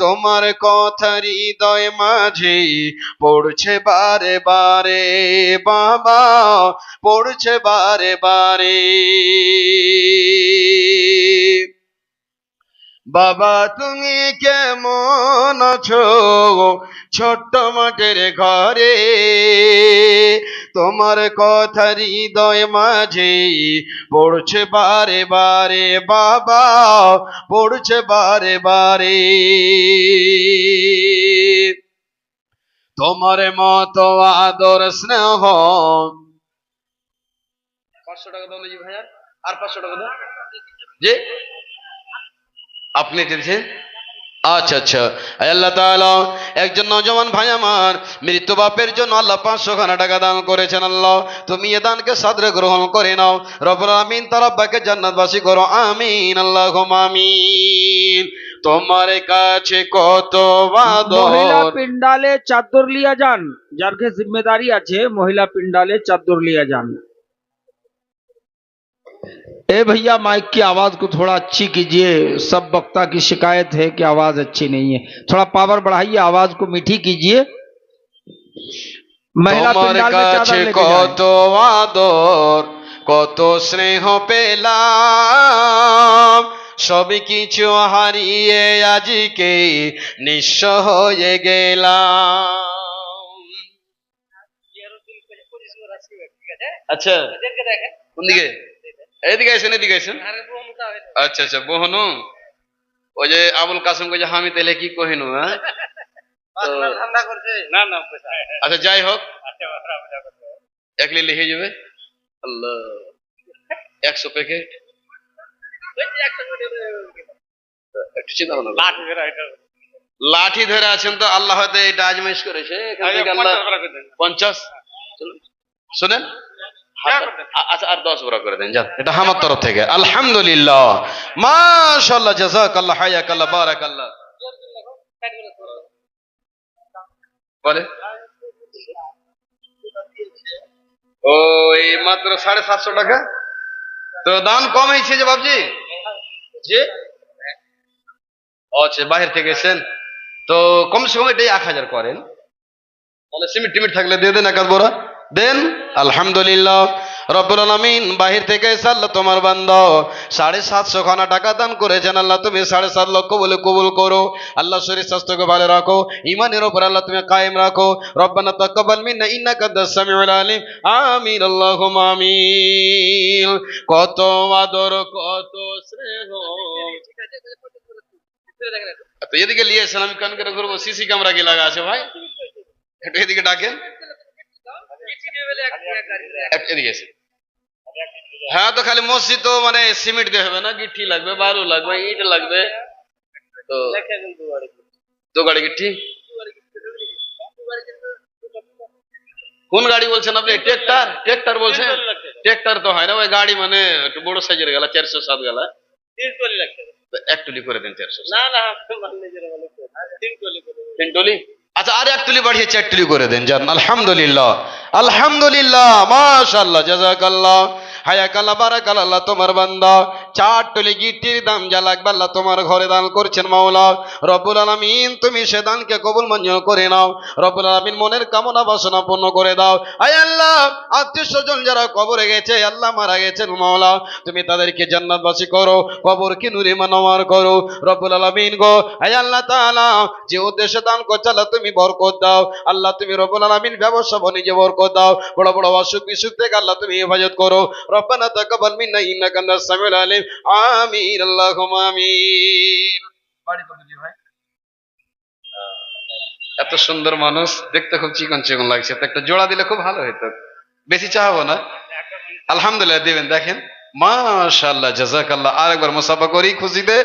তোমার কথা হৃদয় মাঝে পড়ছে বারে বারে, বাবা পড়ছে বারে বারে। বাবা তুমি কেমন আছো ছোট্ট মাটির ঘরে, তোমার কথা হৃদয় মাঝে পড়ছে বারে বারে, বাবা পড়ছে বারে বারে। তোমার মতো আদর স্নেহ। 500 টাকা দাও জি ভাই, আর 500 টাকা দাও জি। আপনি দিয়েছেন? আচ্ছা আচ্ছা। আল্লাহ তাআলা একজন নওজওয়ান ভাই আমার মৃত্যু বাপের জন্য আল্লাহ 500 খানা টাকা দান করেছেন। আল্লাহ তুমি এ দানকে সাদরে গ্রহণ করে নাও রব্বুল আমিন। তার আব্বাকে জান্নাতবাসী করো। আমিন আল্লাহুম্মা আমিন। তোমার কাছে কত মহিলা আদর। पिंडाले चादर लिया जान, যার কে जिम्मेदारी আছে মহিলা पिंडाले चादर लिया जान। ए भैया माइक की आवाज को थोड़ा अच्छी कीजिए, सब वक्ता की शिकायत है कि आवाज अच्छी नहीं है, थोड़ा पावर बढ़ाइए, आवाज को मीठी कीजिए। महिला তোমার पिंडाल में কাছে चादर लेके কত जाएं। আদর, কত স্নেহ পেলাম, সবই কিছু হারিয়ে আজকে নিঃস্ব হয়ে গেলাম। আচ্ছা, কোন দিকে? এইদিকে আসেন, এদিকে আসেন। আচ্ছা আচ্ছা, বহনু ওই যে আবুল কাসেম কে যে হামি তেলে কি কহিনু, হ্যাঁ আচ্ছা যাই হোক, একলি লিখে যাবে আল্লাহ 100 প্যাকেট একটু চিন্তা ভাবনা করো। লাঠি ধরে আছেন তো আল্লাহ হয়তো এটা আজমাইশ করেছে এখান থেকে আল্লাহ 50 চলুন, শুনেন আচ্ছা আর 10 বড় করে দেন যান, এটা আমার তরফ থেকে আলহামদুলিল্লাহ মাশাআল্লাহ জাযাকাল্লাহ হায়াকাল্লাহ বারাকাল্লাহ। বলে ও এই মাত্র 750 টাকা তো দাম কম হয়েছে যে বাবজি জি আচ্ছা বাহির থেকে এসেছেন তো কমসে কম এটাই 1000 করেন, তাহলে সিমেন্ট টিমিট থাকলে দিয়ে দেন একাদ বড়া দেন। আলহামদুলিল্লাহ রব্বুল আলামিন বাহির থেকে এসে আল্লাহ তোমার বান্দা 750 খানা টাকা দান করেছেন, আল্লাহ তুমি 7.5 লক্ষ বলে কবুল করো, আল্লাহ শরীর স্বাস্থ্যকে ভালো রাখো, ঈমানের উপর আল্লাহ তুমি কায়েম রাখো। রব্বানা তাকাব্বাল মিন্না ইন্নাকা আনতাস সামিউল আলিম, আমিন আল্লাহুম্মা আমিন। কত আদর কত স্নেহ, তো এদিকে নিয়ে এসেন আমি কান করে ঘুরবো, সিসি ক্যামেরা কি লাগা আছে ভাই, একটু এদিকে ডাকেন, এদিকে এসে। হ্যাঁ তো খালি মসজিদ তো মানে সিমেন্ট দিয়ে হবে না, গিঠি লাগবে, বালু লাগবে, ইট লাগবে, তো দু গাড়ি গিঠি। কোন গাড়ি বলছেন আপনি? ট্রেক্টর? ট্রেক্টর বলছেন? ট্রেক্টর তো হয় না, ওই গাড়ি মানে একটু বড় সাইজের গেলা 407 গেলা, এক টুলি করে দেন 400। না না 3 টলি, আচ্ছা আর এক টুলি বাড়িয়ে 4 টুলি করে দেন যান। আলহামদুলিল্লাহ আলহামদুলিল্লাহ মাশাআল্লাহ জাযাকাল্লাহ হায়াকাল্লাহ বারাকাল্লাহ। আল্লাহ তোমার বান্দা 4 টলি গিটির দাম যা লাগবে আল্লাহ তোমার ঘরে দান করছেন মাওলা রব্বুল আলামিন, তুমি সে দানকে কবুল মঞ্জুর করে নাও রব্বুল আলামিন, মনের কামনা বাসনা পূর্ণ করে দাও। আয় আল্লাহ আত্মীয় স্বজন যারা কবরে গেছে আল্লাহ মারা গেছেন মাওলা, তুমি তাদেরকে জান্নাতবাসী করো, কবরকে নূরে মানওয়ার করো রব্বুল আলামিন গো। আয় আল্লাহ তাআলা যে উদ্দেশ্যে দান করছে আল্লাহ তুমি বরকত দাও, আল্লাহ তুমি রব্বুল আলামিন ব্যবসা বাণিজ্যে বরকত দাও, বড় বড় অসুখ বিসুখ থেকে আল্লাহ তুমি হেফাজত করো। রব্বানা তাকাব্বাল মিন্না ইন্নাকা আনতাস সামিউল আলিম, আমিন আল্লাহুম্মা আমিন। বাড়ি কত জি ভাই? এত সুন্দর মানুষ, দেখতে খুব চিকন চিকন লাগছে, তো একটা জোড়া দিলে খুব ভালো হতো, বেশি চাহাবো না। আলহামদুলিল্লাহ দিবেন, দেখেন মাশাআল্লাহ জাযাকাল্লাহ। আরেকবার মুসাফা করি খুশিতে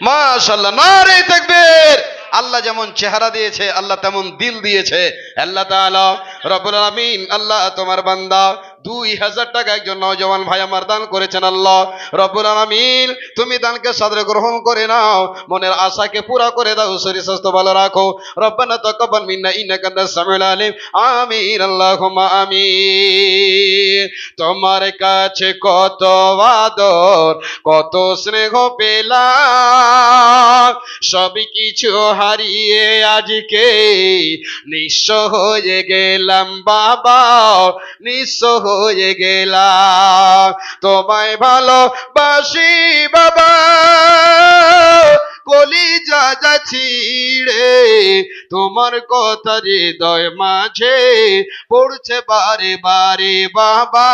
মাশাআল্লাহ, নারে তাকবীর। আল্লাহ যেমন চেহারা দিয়েছে আল্লাহ তেমন দিল দিয়েছে আল্লাহ তাআলা রব্বুল আলামিন। আল্লাহ তোমার বান্দা 2000 টাকা একজন নওজওয়ান ভাই আমার দান করেছেন, আল্লাহ রব্বুল আলামিন তুমি দানকে সাদরে গ্রহণ করে নাও, মনের আশাকে পুরা করে দাও, শরীর স্বাস্থ্য ভালো রাখো। রব্বানা তাকাব্বাল মিন্না ইন্নাকা আনতাস সামিউল আলিম, আমিন আল্লাহুম্মা আমিন। তোমার কাছে কত আদর কত স্নেহ পেলাম, সব কিছু হারিয়ে আজকে নিঃস্ব হয়ে গেলাম বাবা, নিঃস্ব হয়ে গেলাম। তোমায় ভালোবাসি বাবা, কলিজা যা ছিড়ে, তোমার কথা হৃদয় মাঝে পড়ছে বারে বারে বাবা,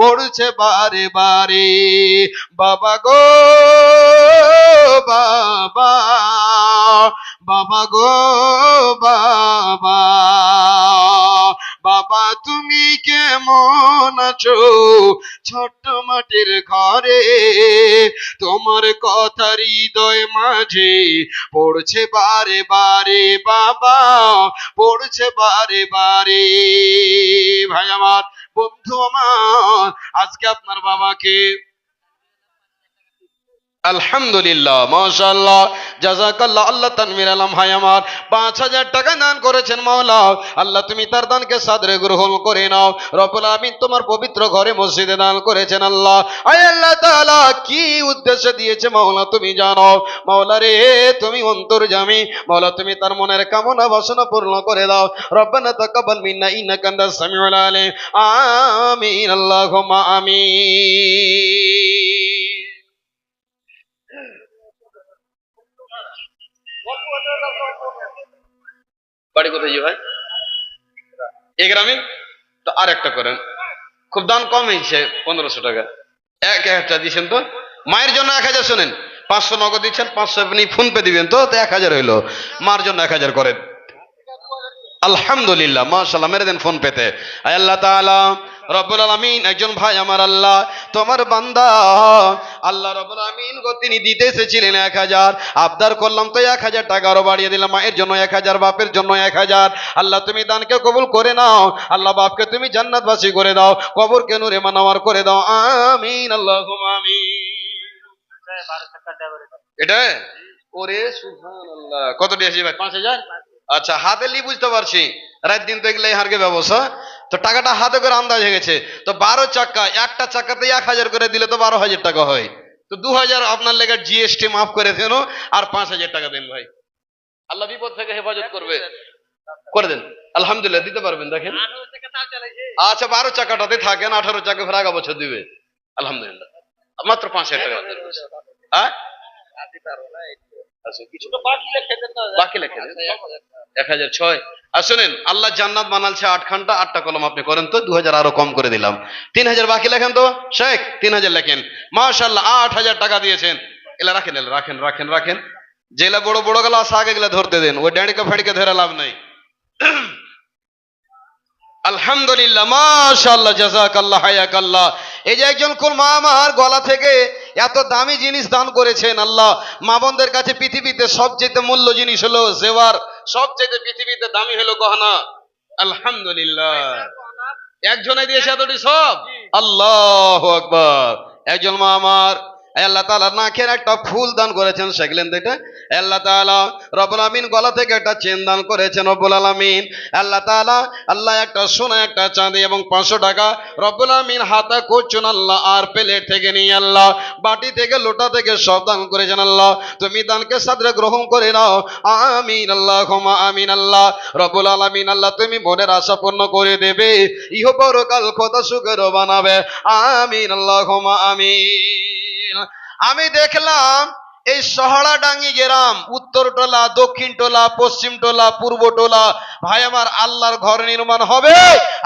পড়ছে বারে বারে বাবা গো বাবা, বাবা গো বাবা, বাবা তুমি কেমন আছো ছোট্ট মাটির ঘরে, তোমার কথা হৃদয় মাঝে পড়ছে বারে বারে বাবা, পড়ছে বারে বারে। ভাই আমার, বন্ধু আমার, আজকে আপনার বাবাকে আলহামদুলিল্লাহ মাশাআল্লাহ জাযাকাল্লাহ। আল্লাহ তানভীর আলম ভাই আমার 5000 টাকা দান করেছেন মাওলা, আল্লাহ তুমি তার দানকে সাদরে গ্রহণ করে নাও রব্বুল আমিন। তোমার পবিত্র ঘরে মসজিদে দান করেছেন আল্লাহ। আয় আল্লাহ তাআলা কি উদ্দেশ্যে দিয়েছে মাওলা তুমি জানো, মাওলা রে তুমি অন্তর্যামী, মাওলা তুমি তার মনের কামনা বাসনা পূর্ণ করে দাও। রব্বানা তাকাব্বাল মিন্না ইন্নাকা আনতাস সামিউল আলিম, আমিন আল্লাহুম্মা আমিন। বাড়ি কোথায় ভাই? এই গ্রামে? তো আর একটা করেন, খুব দাম কম হয়েছে 1500 টাকা, 1000 দিচ্ছেন তো মায়ের জন্য 1000 শোনেন, 500 নগদ দিচ্ছেন, 500 আপনি ফোন পে দিবেন তো 1000 হইলো, মার জন্য 1000 করেন, আলহামদুলিল্লাহ, মাশাআল্লাহ, মেরে দেন ফোন পেতে। আয় আল্লাহ তাআলা রব্বুল আলামিন, একজন ভাই আমার আল্লাহ তোমার বান্দা আল্লাহ রব্বুল আলামিন গো, তিনি দিতে এসেছিলেন 1000, আবদার করলাম তো 1000 টাকা আরো বাড়িয়ে দিলাম, মায়ের জন্য 1000, বাপের জন্য 1000। আল্লাহ তুমি দানকে কবুল করে নাও, আল্লাহ বাপকে তুমি জান্নাতবাসী করে দাও, কবরকে নূরে মানাওয়ার করে দাও, আমিন আল্লাহুম্মা আমিন। এটা ওরে সুবহানাল্লাহ, কত দিয়েছি ভাই? 5000। আচ্ছা, হাতে লি বুঝতে পারছি, রাত দিন তো এগুলো হারকে ব্যবসা, তো টাকাটা হাতে করে আন্দাজ হয়ে গেছে। তো 12 চাকা, একটা চাকাতে 1000 করে দিলে তো 12,000 টাকা হয়। তো 2000 আপনার লেগে জিএসটি মাফ করে দেন, আর 5000 টাকা দেন ভাই, আল্লাহ বিপদ থেকে হেফাজত করবে, করে দেন। আলহামদুলিল্লাহ, দিতে পারবেন দেখেন। আচ্ছা, 12 চাকাটাতে থাকেন, 18 চাকা ফের আগা বছর দিবে। আলহামদুলিল্লাহ, মাত্র 5000 টাকা। হ্যাঁ, আচ্ছা, কিছু বাকি লেখে দেন। 1006। আর শোনেন, আল্লাহ জান্নাত বানালছে 8 খানটা, 8টা কলম আপনি করেন তো, 2000 আরো কম করে দিলাম, 3000 বাকি লেখেন তো শেখ, 3000 লেখেন। মাশাআল্লাহ, 8000 টাকা দিয়েছেন। এলা রাখেন, এলা রাখেন, রাখেন, রাখেন। যেগুলা বড় বড় গেলা আগে গেলা ধরতে দেন, ওই ড্যাঁড়িকে ফেড়িকে ধরে লাভ নাই। আলহামদুলিল্লাহ, মাশাআল্লাহ, জাযাকাল্লাহ, হায়াকাল্লাহ। এই যে একজন কোন মা আমার গলা থেকে এত দামি জিনিস দান করেছেন, আল্লাহ মা বোনদের কাছে পৃথিবীতে সবচেয়ে মূল্য জিনিস হলো জেওয়ার, সবচেয়ে পৃথিবীতে দামি হলো গহনা। আলহামদুলিল্লাহ, একজনে দিয়েছে এতটি সব, আল্লাহু আকবার। একজন মা আমার আল্লাহ তাআলা নাকের একটা ফুল দান করেছেন, সেগুলেন এটা আল্লাহ তাআলা রব্বুল আমিন গলা থেকে একটা চেন দান করেছেন রব্বুল আলামিন। আল্লাহ তাআলা আল্লাহ একটা সোনা, একটা চাঁদি এবং 500 টাকা রব্বুল আমিন হাতে করছেন আল্লাহ, আর প্লেট থেকে নিয়ে আল্লাহ, বাটি থেকে, লোটা থেকে সব দান করেছেন আল্লাহ, তুমি দানকে সাদরে গ্রহণ করে নাও, আমিন আল্লাহুম্মা আমিন। আল্লাহ রব্বুল আলামিন, আল্লাহ তুমি মনের আশা পূর্ণ করে দেবে, ইহ পরকাল কথা সুখের বানাবে, আমিন আল্লাহুম্মা আমিন। আমি দেখলাম এই সহড়াডাঙ্গি গ্রাম, উত্তর টোলা, দক্ষিণ টোলা, পশ্চিম টোলা, পূর্ব টোলা, ভাই আমার আল্লাহর ঘর নির্মাণ হবে।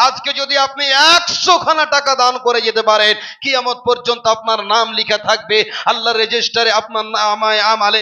আজকে যদি আপনি 100 খানা টাকা দান করে যেতে পারেন, কিয়ামত পর্যন্ত আপনার নাম লেখা থাকবে আল্লাহর রেজিস্টারে, আপনার নাম আমালে।